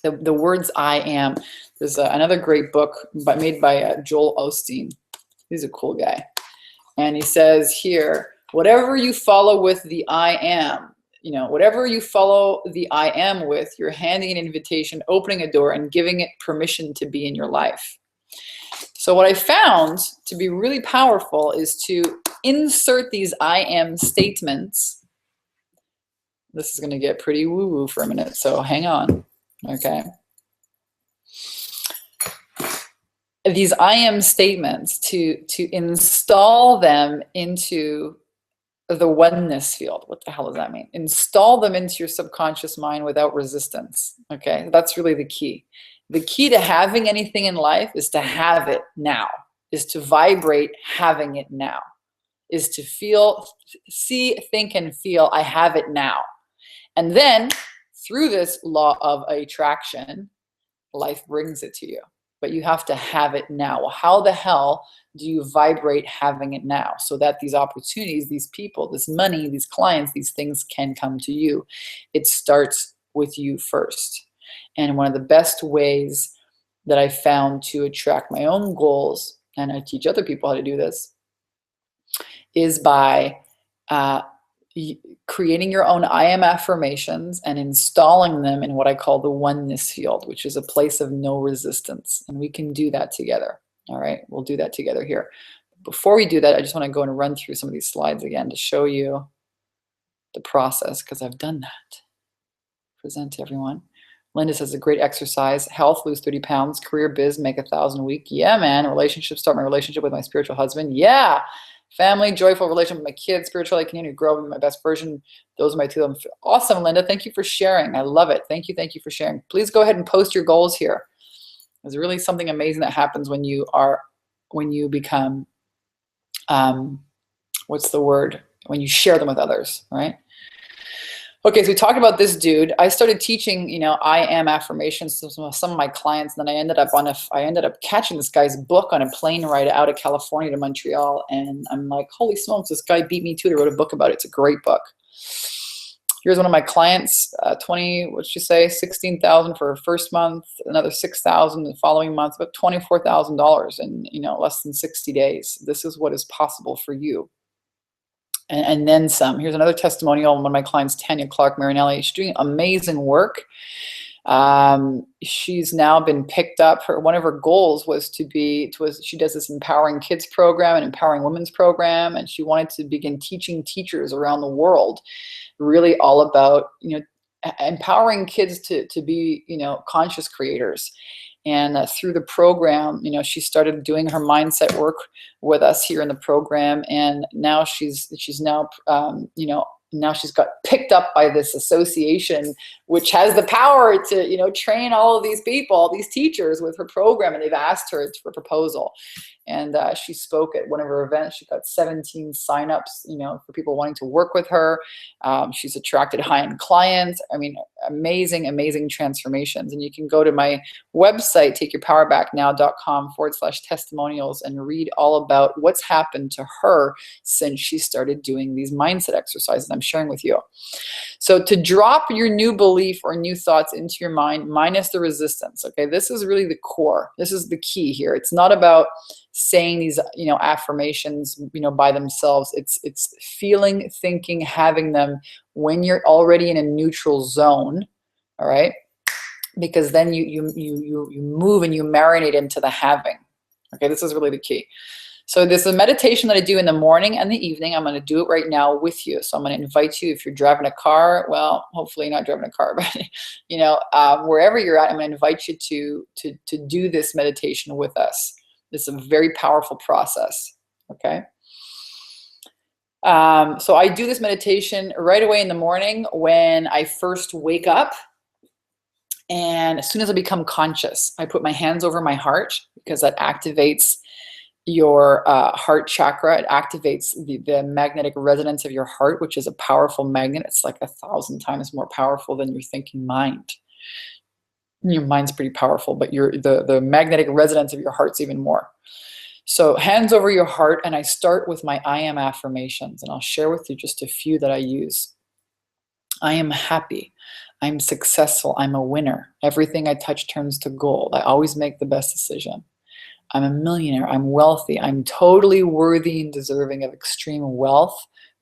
The words I am. There's another great book made by Joel Osteen. He's a cool guy. And he says here, whatever you follow with the I am, you know, whatever you follow the I am with, you're handing an invitation, opening a door, and giving it permission to be in your life. So what I found to be really powerful is to insert these I am statements. This is going to get pretty woo-woo for a minute, so hang on, okay? These I am statements, to install them into the oneness field. What the hell does that mean? Install them into your subconscious mind without resistance. Okay, that's really the key. The key to having anything in life is to have it now, is to vibrate having it now. is to feel, see, think, and feel, I have it now. And then through this law of attraction, life brings it to you. But you have to have it now. Well, how the hell do you vibrate having it now so that these opportunities, these people, this money, these clients, these things can come to you? It starts with you first. And one of the best ways that I found to attract my own goals, and I teach other people how to do this, is by creating your own I am affirmations and installing them in what I call the oneness field, which is a place of no resistance. And we can do that together. All right, we'll do that together here. Before we do that, I just want to go and run through some of these slides again to show you the process, because I've done that. Present to everyone. Linda says a great exercise. Health, lose 30 pounds. Career, biz, make 1,000 a week. Yeah, man. Relationship, start my relationship with my spiritual husband. Yeah. Family, joyful relationship with my kids, spiritually continue to grow, be my best version. Those are my two. Awesome, Linda. Thank you for sharing. I love it. Thank you for sharing. Please go ahead and post your goals here. There's really something amazing that happens when you become, what's the word? When you share them with others, right? Okay, so we talked about this dude. I started teaching, I am affirmations to some of my clients, and then I ended up catching this guy's book on a plane ride out of California to Montreal, and I'm like, holy smokes, this guy beat me to it. He wrote a book about it. It's a great book. Here's one of my clients, 16,000 for her first month, another 6,000 the following month, about $24,000 in less than 60 days. This is what is possible for you. And then some. Here's another testimonial. One of my clients, Tanya Clark Marinelli. She's doing amazing work. She's now been picked up. One of her goals was she does this empowering kids program and empowering women's program, and she wanted to begin teaching teachers around the world, really all about empowering kids to be conscious creators. And through the program, she started doing her mindset work with us here in the program, and now she's now got picked up by this association, which has the power to train all of these people, all these teachers with her program, and they've asked her for a proposal. And she spoke at one of her events. She got 17 signups, for people wanting to work with her. She's attracted high-end clients. I mean, amazing transformations. And you can go to my website, takeyourpowerbacknow.com/testimonials, and read all about what's happened to her since she started doing these mindset exercises I'm sharing with you. So to drop your new belief or new thoughts into your mind, minus the resistance. Okay, this is really the core. This is the key here. It's not about saying these affirmations by themselves. It's feeling, thinking, having them when you're already in a neutral zone. All right, because then you move and you marinate into the having. Okay, this is really the key. So this is a meditation that I do in the morning and the evening. I'm going to do it right now with you. So I'm going to invite you, if you're driving a car, well, hopefully you're not driving a car, but wherever you're at, I'm going to invite you to do this meditation with us. It's a very powerful process. Okay. So I do this meditation right away in the morning when I first wake up. And as soon as I become conscious, I put my hands over my heart, because that activates your heart chakra. It activates the magnetic resonance of your heart, which is a powerful magnet. It's like 1,000 times more powerful than your thinking mind. Your mind's pretty powerful, but the magnetic resonance of your heart's even more. So hands over your heart, and I start with my I am affirmations, and I'll share with you just a few that I use. I am happy. I'm successful. I'm a winner. Everything I touch turns to gold. I always make the best decision. I'm a millionaire. I'm wealthy. I'm totally worthy and deserving of extreme wealth,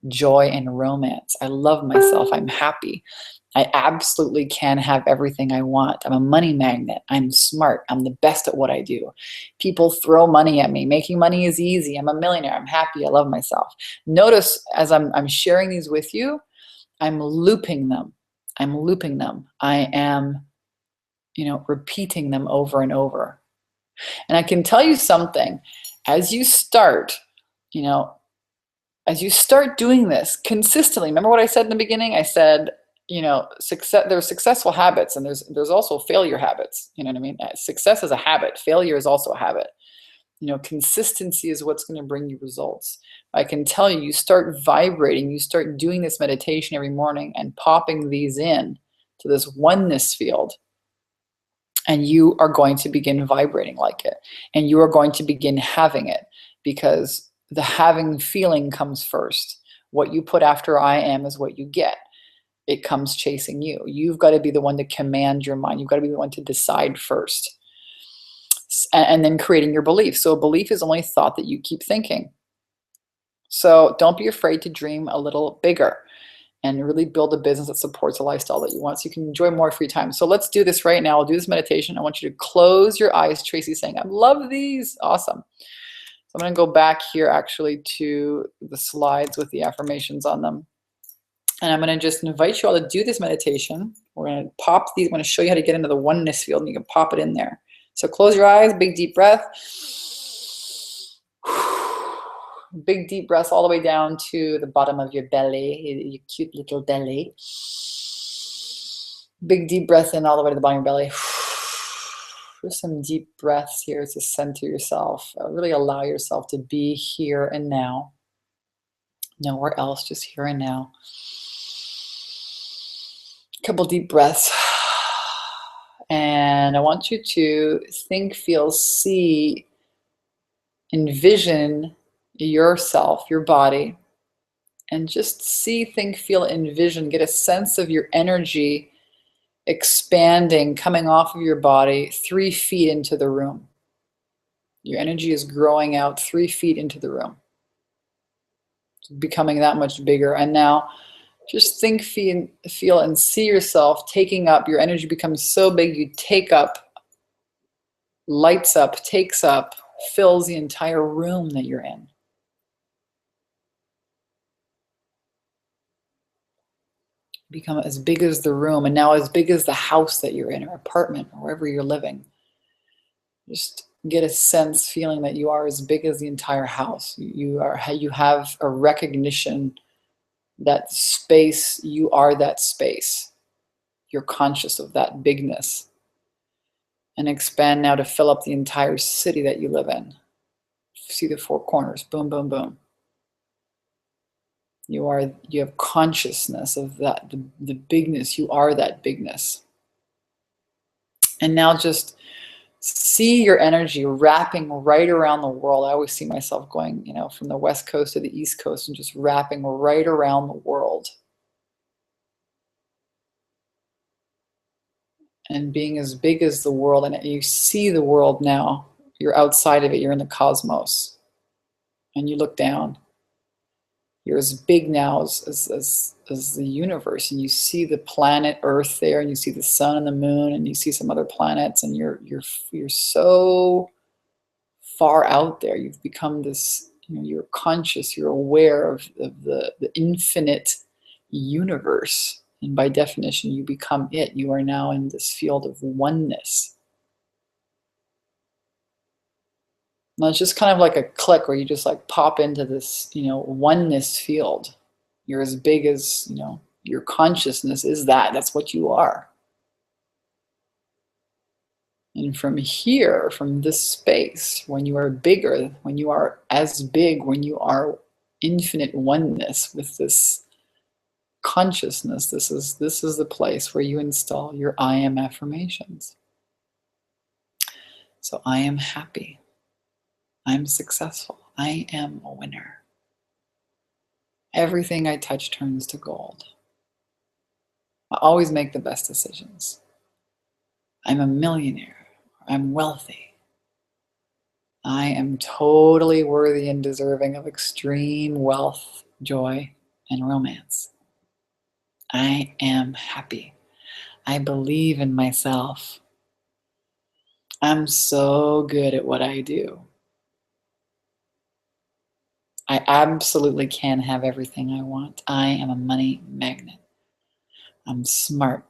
joy, and romance. I love myself. I'm happy. I absolutely can have everything I want. I'm a money magnet. I'm smart. I'm the best at what I do. People throw money at me. Making money is easy. I'm a millionaire. I'm happy. I love myself. Notice as I'm sharing these with you, I'm looping them. I am, repeating them over and over. And I can tell you something, as you start doing this consistently, remember what I said in the beginning? I said, there's successful habits, and there's also failure habits. You know what I mean? Success is a habit. Failure is also a habit. consistency is what's going to bring you results. I can tell you, you start vibrating, you start doing this meditation every morning and popping these in to this oneness field, and you are going to begin vibrating like it, and you are going to begin having it, because the having feeling comes first. What you put after I am is what you get. It comes chasing you. You've got to be the one to command your mind. You've got to be the one to decide first, and then creating your belief. So a belief is only thought that you keep thinking. So don't be afraid to dream a little bigger and really build a business that supports a lifestyle that you want, so you can enjoy more free time. So let's do this right now. I'll do this meditation. I want you to close your eyes. Tracy's saying, I love these. Awesome. So I'm going to go back here actually to the slides with the affirmations on them. And I'm going to just invite you all to do this meditation. We're going to pop these. I'm going to show you how to get into the oneness field, and you can pop it in there. So close your eyes, big deep breath. Big deep breaths all the way down to the bottom of your belly, your cute little belly. Big deep breath in all the way to the bottom of your belly. Just some deep breaths here to center yourself. Really allow yourself to be here and now. Nowhere else, just here and now. Couple deep breaths. And I want you to think, feel, see, envision yourself, your body, and just see, think, feel, envision, get a sense of your energy expanding, coming off of your body 3 feet into the room. Your energy is growing out 3 feet into the room. It's becoming that much bigger. And now just think, feel, and see yourself taking up. Your energy becomes so big, you take up, lights up, takes up, fills the entire room that you're in. Become as big as the room, and now as big as the house that you're in, or apartment, or wherever you're living. Just get a sense, feeling that you are as big as the entire house. You have a recognition that space, you are that space. You're conscious of that bigness. And expand now to fill up the entire city that you live in. See the 4 corners, boom, boom, boom. You have consciousness of that, the bigness. You are that bigness. And now just see your energy wrapping right around the world. I always see myself going, from the West Coast to the East Coast, and just wrapping right around the world. And being as big as the world. And you see the world now. You're outside of it. You're in the cosmos. And you look down. You're as big now as the universe, and you see the planet Earth there, and you see the sun and the moon, and you see some other planets, and you're so far out there. You've become this, you're conscious, you're aware of the infinite universe, and by definition, you become it. You are now in this field of oneness. Now it's just kind of like a click where you just like pop into this, oneness field. You're as big as, your consciousness is that. That's what you are. And from here, from this space, when you are bigger, when you are as big, when you are infinite oneness with this consciousness, this is the place where you install your I am affirmations. So I am happy. I'm successful. I am a winner. Everything I touch turns to gold. I always make the best decisions. I'm a millionaire. I'm wealthy. I am totally worthy and deserving of extreme wealth, joy, and romance. I am happy. I believe in myself. I'm so good at what I do. I absolutely can have everything I want. I am a money magnet. I'm smart.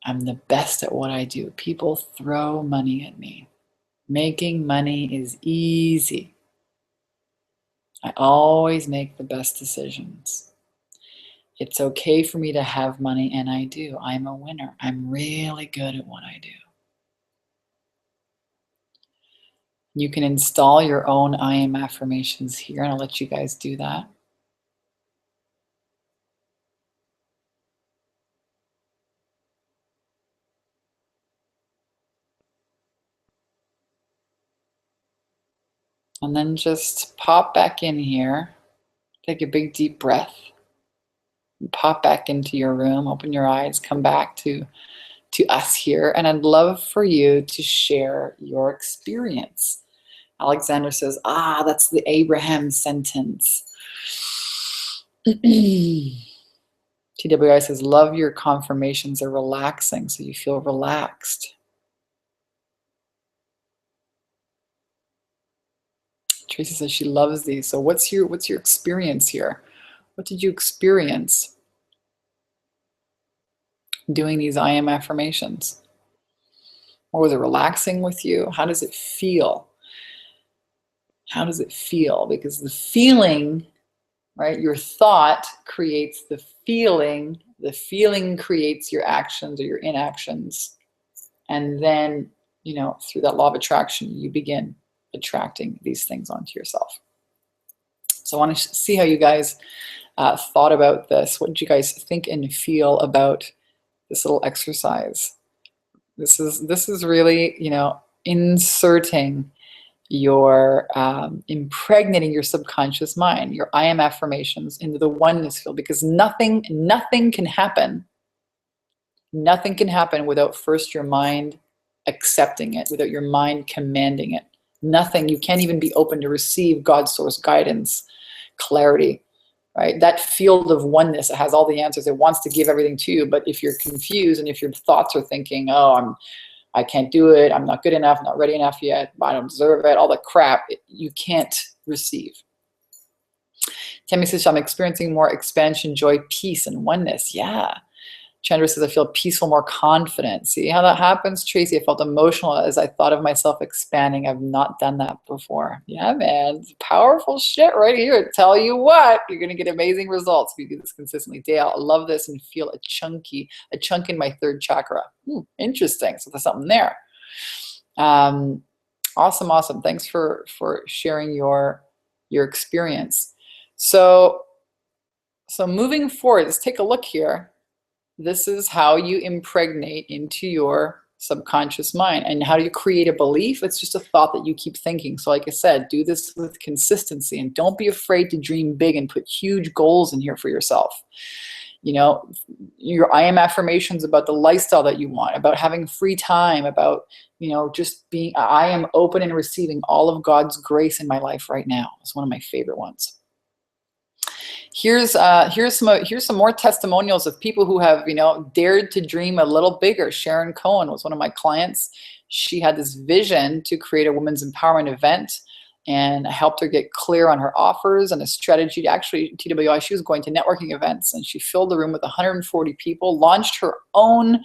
I'm the best at what I do. People throw money at me. Making money is easy. I always make the best decisions. It's okay for me to have money, and I do. I'm a winner. I'm really good at what I do. You can install your own I am affirmations here, and I'll let you guys do that. And then just pop back in here. Take a big deep breath. Pop back into your room, open your eyes, come back to us here. And I'd love for you to share your experience. Alexander says, that's the Abraham sentence. TWI says, love your confirmations are relaxing, so you feel relaxed. Tracy says she loves these. So what's your experience here? What did you experience doing these I am affirmations? Or was it relaxing with you? How does it feel? How does it feel? Because the feeling, right? Your thought creates the feeling creates your actions or your inactions. And then, through that law of attraction, you begin attracting these things onto yourself. So I want to see how you guys thought about this. What did you guys think and feel about this little exercise? This is really, inserting your impregnating your subconscious mind, your I am affirmations into the oneness field, because nothing can happen. Nothing can happen without first your mind accepting it, without your mind commanding it. Nothing. You can't even be open to receive God's source guidance, clarity, right? That field of oneness, it has all the answers. It wants to give everything to you. But if you're confused and if your thoughts are thinking, I can't do it, I'm not good enough, I'm not ready enough yet, I don't deserve it, all the crap, you can't receive. Tammy says, I'm experiencing more expansion, joy, peace, and oneness. Yeah. Chandra says, I feel peaceful, more confident. See how that happens? Tracy, I felt emotional as I thought of myself expanding. I've not done that before. Yeah, man. It's powerful shit right here. Tell you what, you're going to get amazing results if you do this consistently. Dale, I love this and feel a chunk in my third chakra. Interesting. So there's something there. Awesome. Thanks for sharing your experience. So moving forward, let's take a look here. This is how you impregnate into your subconscious mind. And how do you create a belief? It's just a thought that you keep thinking. So like I said, do this with consistency, and don't be afraid to dream big and put huge goals in here for yourself. Your I am affirmations about the lifestyle that you want, about having free time, about, just being, I am open and receiving all of God's grace in my life right now. It's one of my favorite ones. Here's some more testimonials of people who have, dared to dream a little bigger. Sharon Cohen was one of my clients. She had this vision to create a women's empowerment event, and I helped her get clear on her offers and a strategy. Actually, TWI, she was going to networking events, and she filled the room with 140 people, launched her own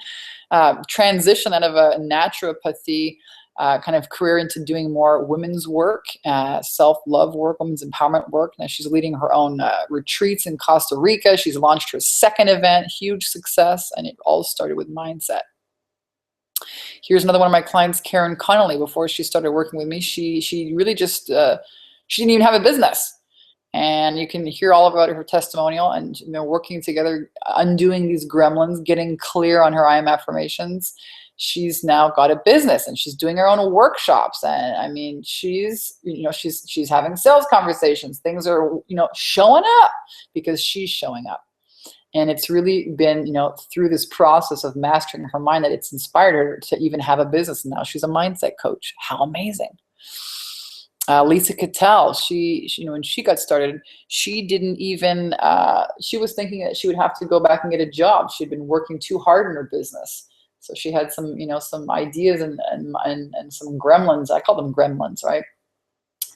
transition out of a naturopathy kind of career into doing more women's work, self-love work, women's empowerment work. Now she's leading her own retreats in Costa Rica. She's launched her second event, huge success, and it all started with mindset. Here's another one of my clients, Karen Connolly. Before she started working with me, she really just, she didn't even have a business. And you can hear all about her testimonial, and working together, undoing these gremlins, getting clear on her I am affirmations. She's now got a business, and she's doing her own workshops. And I mean, she's having sales conversations. Things are, showing up because she's showing up. And it's really been, through this process of mastering her mind that it's inspired her to even have a business. And now she's a mindset coach. How amazing. Lisa Cattell, she when she got started, she didn't even, she was thinking that she would have to go back and get a job. She'd been working too hard in her business. So she had some, some ideas and some gremlins, I call them gremlins, right?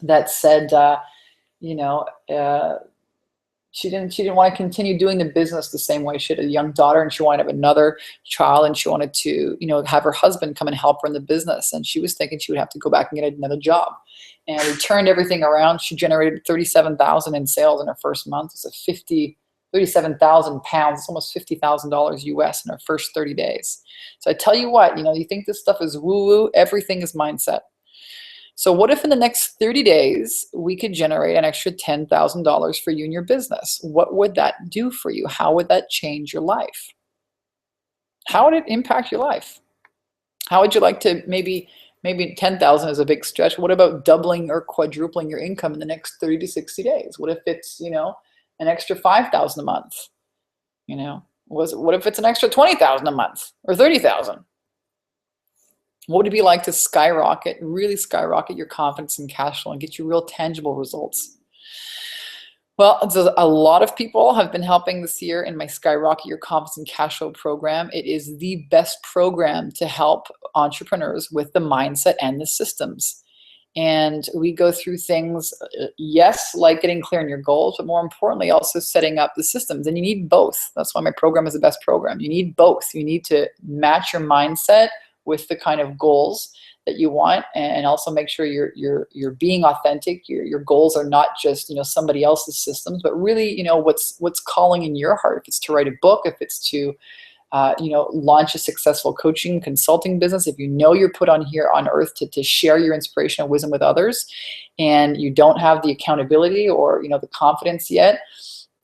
That said, she didn't want to continue doing the business the same way. She had a young daughter, and she wanted to have another child, and she wanted to, have her husband come and help her in the business. And she was thinking she would have to go back and get another job. And we turned everything around. She generated $37,000 in sales in her first month. It's a 37,000 pounds. It's almost $50,000 US in her first 30 days. So I tell you what, you think this stuff is woo-woo. Everything is mindset. So what if in the next 30 days, we could generate an extra $10,000 for you and your business? What would that do for you? How would that change your life? How would it impact your life? How would you like to, maybe 10,000 is a big stretch. What about doubling or quadrupling your income in the next 30 to 60 days? What if it's, an extra 5,000 a month? What if it's an extra 20,000 a month or 30,000? What would it be like to really skyrocket your confidence and cash flow and get you real tangible results? Well, a lot of people have been helping this year in my Skyrocket Your Confidence and Cash Flow program. It is the best program to help entrepreneurs with the mindset and the systems. And we go through things, yes, like getting clear on your goals, but more importantly, also setting up the systems. And you need both. That's why my program is the best program. You need both. You need to match your mindset with the kind of goals that you want, and also make sure you're being authentic. Your goals are not just somebody else's systems, but really what's calling in your heart. If it's to write a book, if it's to launch a successful coaching consulting business, if you're put on here on earth to share your inspiration and wisdom with others, and you don't have the accountability or the confidence yet,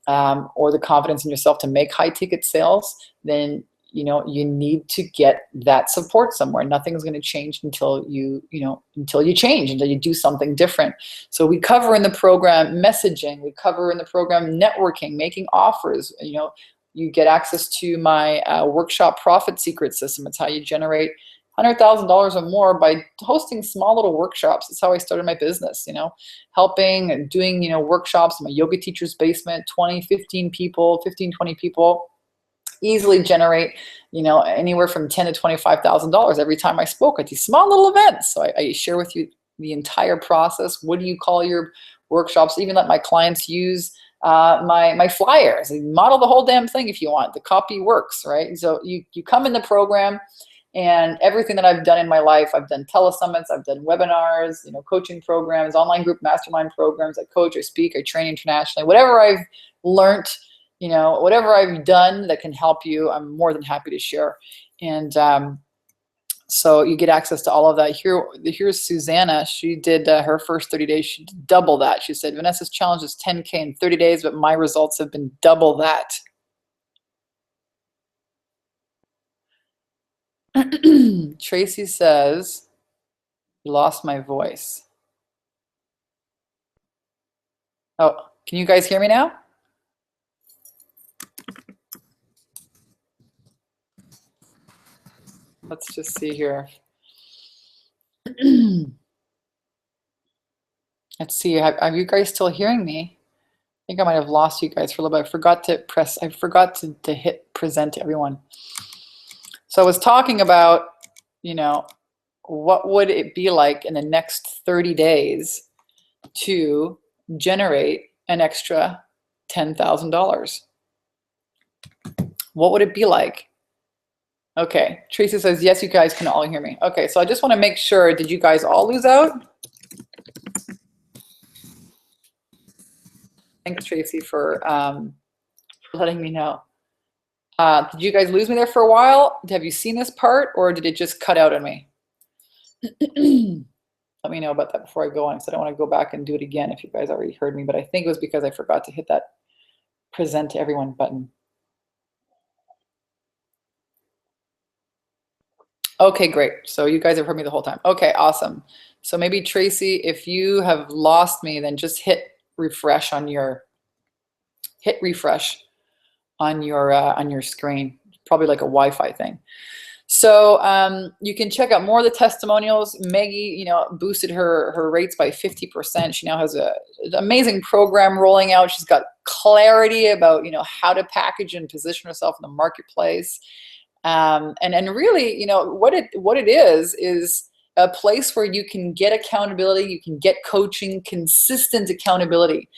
or the confidence in yourself to make high ticket sales, then you need to get that support somewhere. Nothing's going to change until you change, until you do something different. So we cover in the program messaging, we cover in the program networking, making offers. You get access to my workshop profit secret system. It's how you generate $100,000 or more by hosting small little workshops. That's how I started my business, helping and doing, workshops in my yoga teacher's basement, 20 people, easily generate, anywhere from $10,000 to $25,000 every time I spoke at these small little events. So I share with you the entire process. What do you call your workshops? Even let my clients use my flyers. Model the whole damn thing if you want. The copy works, right? So you come in the program, and everything that I've done in my life, I've done telesummits, I've done webinars, coaching programs, online group mastermind programs. I coach, I speak, I train internationally. Whatever I've learned, whatever I've done that can help you, I'm more than happy to share. And so you get access to all of that. Here's Susanna. She did her first 30 days. She did double that. She said, Vanessa's challenge is 10K in 30 days, but my results have been double that. Tracy says, you lost my voice. Oh, can you guys hear me now? Let's just see here. Let's see. Are you guys still hearing me? I think I might have lost you guys for a little bit. I forgot to hit present to everyone. So I was talking about, what would it be like in the next 30 days to generate an extra $10,000? What would it be like? Okay, Tracy says, yes, you guys can all hear me. Okay, so I just want to make sure, did you guys all lose out? Thanks, Tracy, for letting me know. Did you guys lose me there for a while? Have you seen this part, or did it just cut out on me? Let me know about that before I go on, because I don't want to go back and do it again if you guys already heard me, but I think it was because I forgot to hit that present to everyone button. Okay, great. So you guys have heard me the whole time. Okay, awesome. So maybe Tracy, if you have lost me, then just hit refresh on your screen. Probably like a Wi-Fi thing. So you can check out more of the testimonials. Maggie, boosted her rates by 50%. She now has an amazing program rolling out. She's got clarity about how to package and position herself in the marketplace. And really, what it is a place where you can get accountability, you can get coaching, consistent accountability.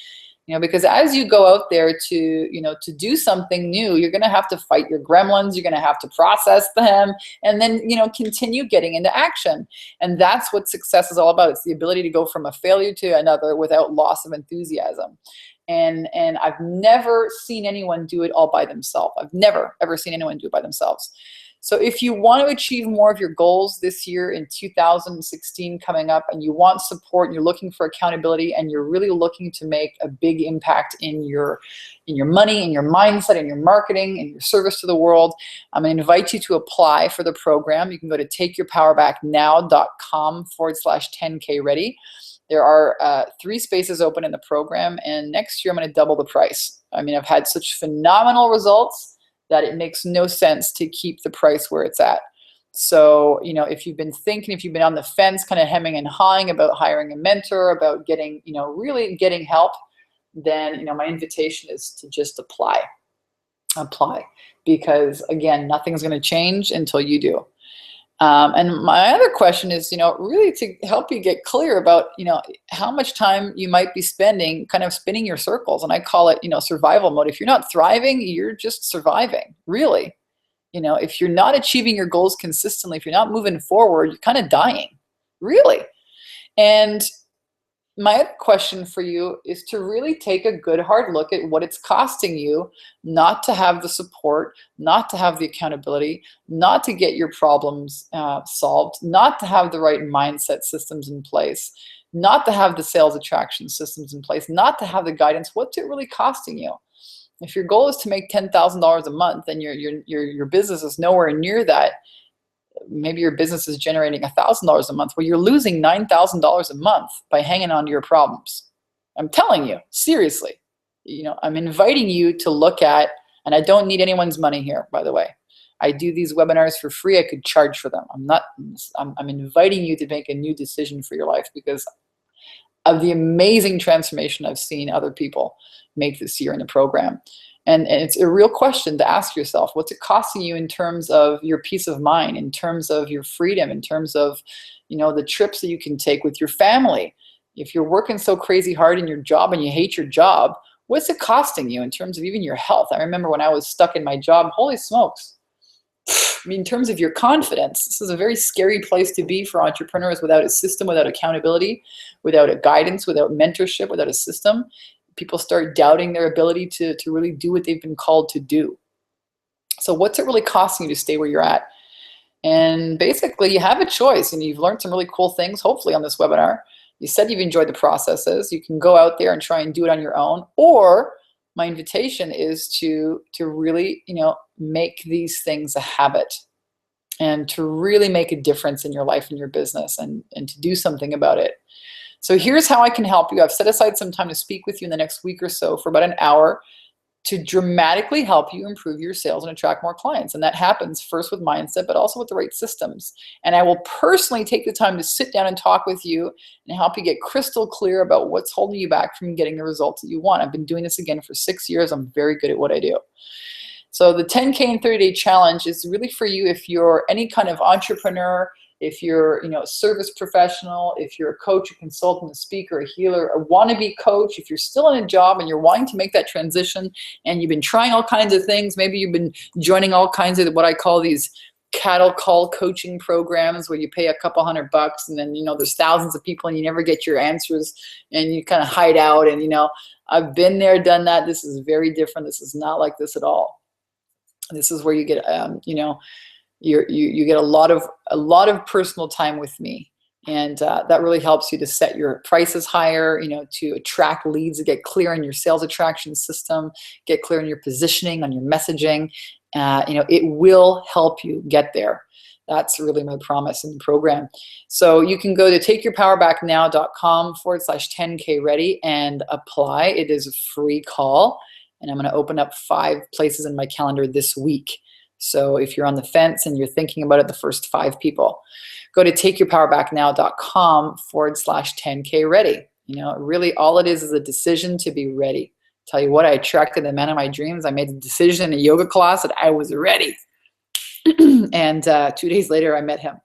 Because as you go out there to do something new, you're going to have to fight your gremlins. You're going to have to process them, and then, continue getting into action. And that's what success is all about. It's the ability to go from a failure to another without loss of enthusiasm. And I've never seen anyone do it all by themselves. I've never, ever seen anyone do it by themselves. So if you want to achieve more of your goals this year in 2016 coming up, and you want support, and you're looking for accountability, and you're really looking to make a big impact in your money, in your mindset, in your marketing, in your service to the world, I'm going to invite you to apply for the program. You can go to takeyourpowerbacknow.com/10K ready. There are 3 spaces open in the program, and next year I'm going to double the price. I mean, I've had such phenomenal results that it makes no sense to keep the price where it's at. So, if you've been thinking, if you've been on the fence, kind of hemming and hawing about hiring a mentor, about getting, really getting help, then, my invitation is to just apply, because again, nothing's going to change until you do. And my other question is, really to help you get clear about, how much time you might be spending kind of spinning your circles. And I call it, survival mode. If you're not thriving, you're just surviving, really. If you're not achieving your goals consistently, if you're not moving forward, you're kind of dying, really. And my other question for you is to really take a good hard look at what it's costing you not to have the support, not to have the accountability, not to get your problems solved, not to have the right mindset systems in place, not to have the sales attraction systems in place, not to have the guidance. What's it really costing you? If your goal is to make $10,000 a month and your business is nowhere near that, maybe your business is generating $1,000 a month, well, you're losing $9,000 a month by hanging on to your problems. I'm telling you, seriously. I'm inviting you to look at, and I don't need anyone's money here, by the way. I do these webinars for free. I could charge for them. I'm inviting you to make a new decision for your life because of the amazing transformation I've seen other people make this year in the program. And it's a real question to ask yourself, what's it costing you in terms of your peace of mind, in terms of your freedom, in terms of, the trips that you can take with your family? If you're working so crazy hard in your job and you hate your job, what's it costing you in terms of even your health? I remember when I was stuck in my job, holy smokes. I mean, in terms of your confidence, this is a very scary place to be for entrepreneurs without a system, without accountability, without a guidance, without mentorship, without a system. People start doubting their ability to really do what they've been called to do. So what's it really costing you to stay where you're at? And basically, you have a choice, and you've learned some really cool things, hopefully, on this webinar. You said you've enjoyed the processes. You can go out there and try and do it on your own. Or my invitation is to really, make these things a habit and to really make a difference in your life and your business and to do something about it. So here's how I can help you. I've set aside some time to speak with you in the next week or so for about an hour to dramatically help you improve your sales and attract more clients. And that happens first with mindset, but also with the right systems. And I will personally take the time to sit down and talk with you and help you get crystal clear about what's holding you back from getting the results that you want. I've been doing this again for 6 years. I'm very good at what I do. So the 10K in 30-day challenge is really for you if you're any kind of entrepreneur, if you're a service professional, if you're a coach, a consultant, a speaker, a healer, a wannabe coach, if you're still in a job and you're wanting to make that transition and you've been trying all kinds of things, maybe you've been joining all kinds of what I call these cattle call coaching programs where you pay a couple $100 and then, there's thousands of people and you never get your answers and you kind of hide out. And, I've been there, done that. This is very different. This is not like this at all. This is where you get, you get a lot of personal time with me, and that really helps you to set your prices higher, to attract leads, to get clear on your sales attraction system, get clear on your positioning, on your messaging. It will help you get there. That's really my promise in the program. So you can go to takeyourpowerbacknow.com/10K ready and apply. It is a free call, and I'm going to open up 5 places in my calendar this week. So if you're on the fence and you're thinking about it, the first 5 people, go to takeyourpowerbacknow.com/10K ready. Really all it is a decision to be ready. Tell you what, I attracted the man of my dreams. I made the decision in a yoga class that I was ready. And 2 days later, I met him.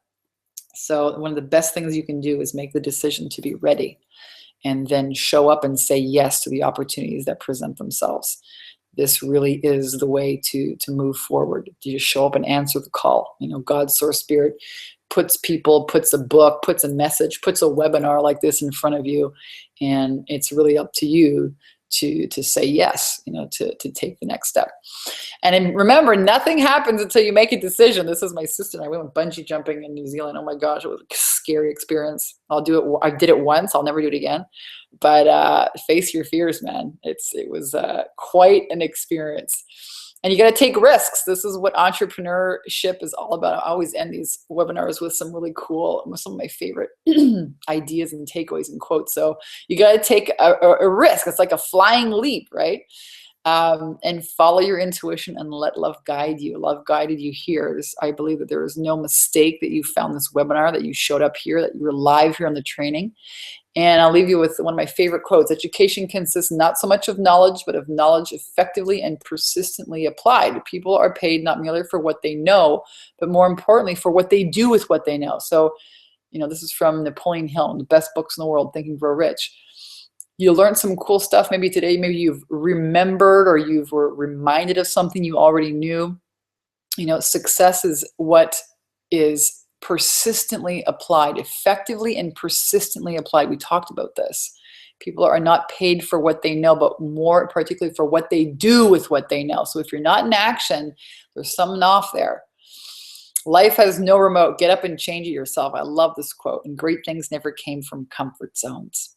So one of the best things you can do is make the decision to be ready and then show up and say yes to the opportunities that present themselves. This really is the way to move forward. You just show up and answer the call. God, Source, Spirit puts people, puts a book, puts a message, puts a webinar like this in front of you. And it's really up to you to say yes, to take the next step. And then remember, nothing happens until you make a decision. This is my sister and I. We went bungee jumping in New Zealand. Oh my gosh, it was a scary experience. I'll do it. I did it once. I'll never do it again. But face your fears, man. It was quite an experience. And you got to take risks. This is what entrepreneurship is all about. I always end these webinars with some really cool, some of my favorite ideas and takeaways and quotes. So you got to take a risk. It's like a flying leap, right? And follow your intuition and let love guide you. Love guided you here. I believe that there is no mistake that you found this webinar, that you showed up here, that you were live here on the training. And I'll leave you with one of my favorite quotes. Education consists not so much of knowledge, but of knowledge effectively and persistently applied. People are paid not merely for what they know, but more importantly, for what they do with what they know. So, this is from Napoleon Hill, the best books in the world, Think and Grow Rich. You learned some cool stuff maybe today. Maybe you've remembered or you were reminded of something you already knew. Success is what is persistently applied, effectively and persistently applied. We talked about this. People are not paid for what they know, but more particularly for what they do with what they know. So if you're not in action, there's something off there. Life has no remote. Get up and change it yourself. I love this quote. And great things never came from comfort zones.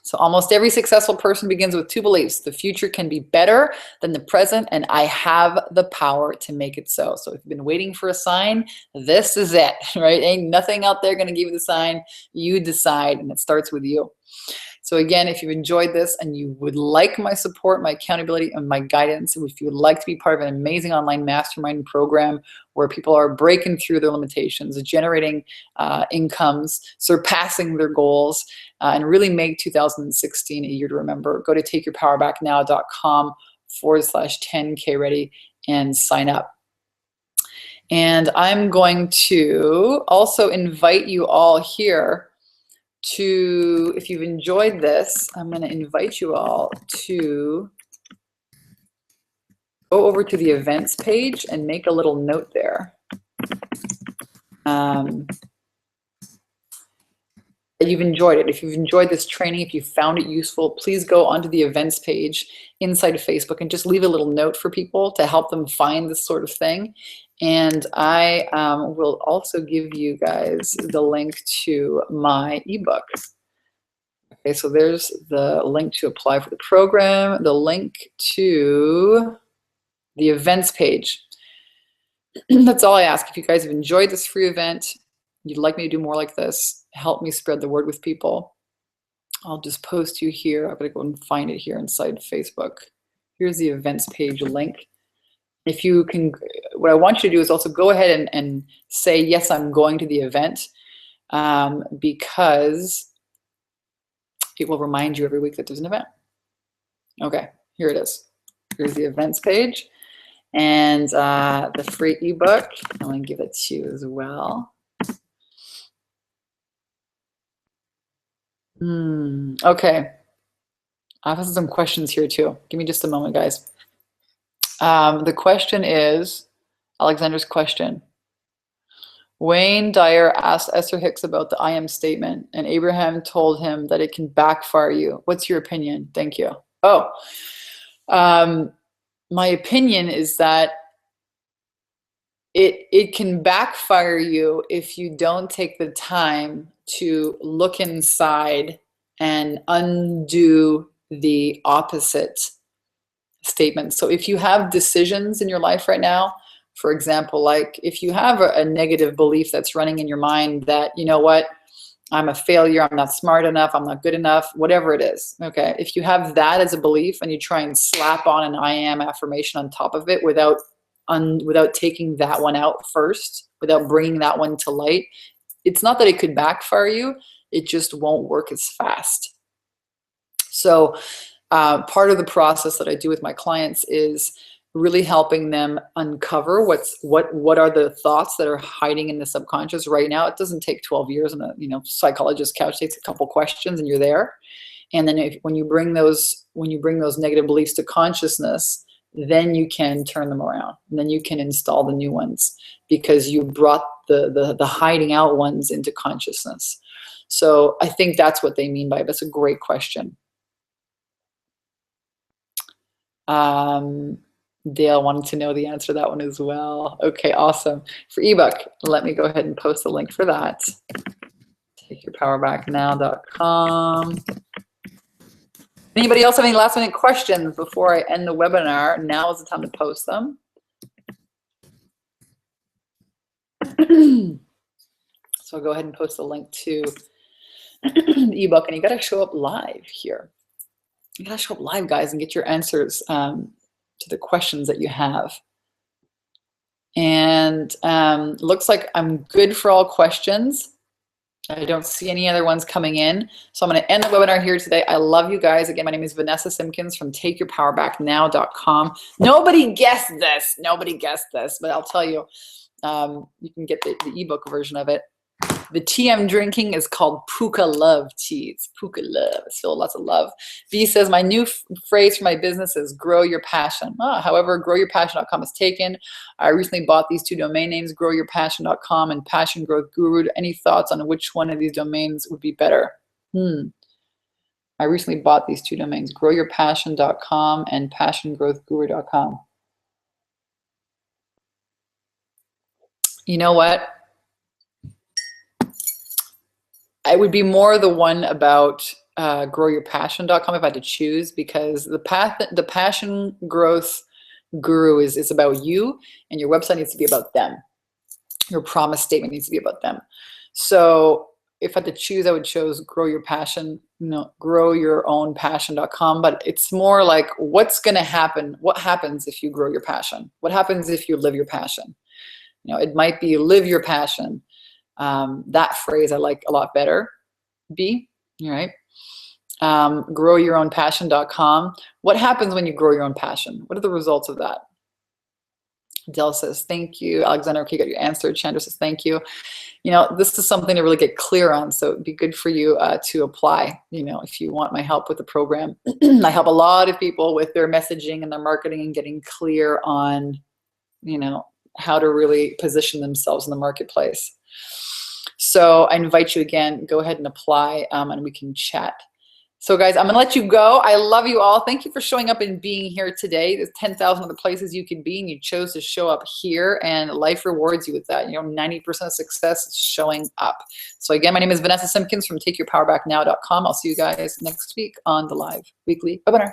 So almost every successful person begins with two beliefs. The future can be better than the present, and I have the power to make it so. So if you've been waiting for a sign, this is it, right? Ain't nothing out there going to give you the sign. You decide, and it starts with you. So again, if you've enjoyed this and you would like my support, my accountability, and my guidance, and if you would like to be part of an amazing online mastermind program where people are breaking through their limitations, generating incomes, surpassing their goals, and really make 2016 a year to remember, go to takeyourpowerbacknow.com/10K ready and sign up. And I'm going to also invite you all here to, if you've enjoyed this, I'm going to invite you all to go over to the events page and make a little note there. That you've enjoyed it. If you've enjoyed this training, if you found it useful, please go onto the events page inside of Facebook and just leave a little note for people to help them find this sort of thing. And I will also give you guys the link to my ebook. Okay, so there's the link to apply for the program, the link to the events page. That's all I ask. If you guys have enjoyed this free event, you'd like me to do more like this, help me spread the word with people, I'll just post you here. I'm going to go and find it here inside Facebook. Here's the events page link. If you can, what I want you to do is also go ahead and say, yes, I'm going to the event, because it will remind you every week that there's an event. Okay, here it is. Here's the events page and the free ebook. I'm going to give it to you as well. Okay, I have some questions here too. Give me just a moment, guys. The question is, Alexander's question. Wayne Dyer asked Esther Hicks about the I am statement, and Abraham told him that it can backfire you. What's your opinion? Thank you. Oh, my opinion is that it can backfire you if you don't take the time to look inside and undo the opposite statement. So if you have decisions in your life right now, for example, like if you have a negative belief that's running in your mind that, you know what, I'm a failure, I'm not smart enough, I'm not good enough, whatever it is, okay? If you have that as a belief and you try and slap on an I am affirmation on top of it without taking that one out first, without bringing that one to light, it's not that it could backfire you, it just won't work as fast. So part of the process that I do with my clients is really helping them uncover what are the thoughts that are hiding in the subconscious right now. It doesn't take 12 years on a psychologist couch. It takes a couple questions and you're there. And then when you bring those negative beliefs to consciousness, then you can turn them around, and then you can install the new ones because you brought the hiding out ones into consciousness. So I think that's what they mean by it. That's a great question. Dale wanted to know the answer to that one as well. Okay, awesome. For ebook, let me go ahead and post the link for that. TakeYourPowerBackNow.com. Anybody else have any last minute questions before I end the webinar? Now is the time to post them. So I'll go ahead and post the link to the ebook, and you got to show up live here. You got to show up live, guys, and get your answers to the questions that you have. And looks like I'm good for all questions. I don't see any other ones coming in. So I'm going to end the webinar here today. I love you guys. Again, my name is Vanessa Simpkins from TakeYourPowerBackNow.com. Nobody guessed this. Nobody guessed this, but I'll tell you, you can get the ebook version of it. The tea I'm drinking is called Puka Love Tea. It's Puka Love. It's filled with lots of love. B says, my new phrase for my business is grow your passion. However, growyourpassion.com is taken. I recently bought these two domain names, growyourpassion.com and Passion Growth Guru. Any thoughts on which one of these domains would be better? I recently bought these two domains, growyourpassion.com and passiongrowthguru.com. You know what? I would be more the one about growyourpassion.com if I had to choose, because the Passion Growth Guru is about you, and your website needs to be about them. Your promise statement needs to be about them. So if I had to choose, I would choose Grow Your Passion, growyourOwnPassion.com. But it's more like, what's going to happen? What happens if you grow your passion? What happens if you live your passion? It might be live your passion. That phrase I like a lot better. B, right? GrowyourOwnPassion.com. What happens when you grow your own passion? What are the results of that? Dell says, thank you. Alexander, okay, got your answer. Chandra says, thank you. This is something to really get clear on. So it'd be good for you to apply, if you want my help with the program. I help a lot of people with their messaging and their marketing and getting clear on, how to really position themselves in the marketplace. So I invite you again, go ahead and apply and we can chat. So guys, I'm gonna let you go. I love you all. Thank you for showing up and being here today. There's 10,000 other places you could be, and you chose to show up here, and life rewards you with that. 90% of success is showing up. So again, my name is Vanessa Simpkins from TakeYourPowerBackNow.com. I'll see you guys next week on the live weekly webinar.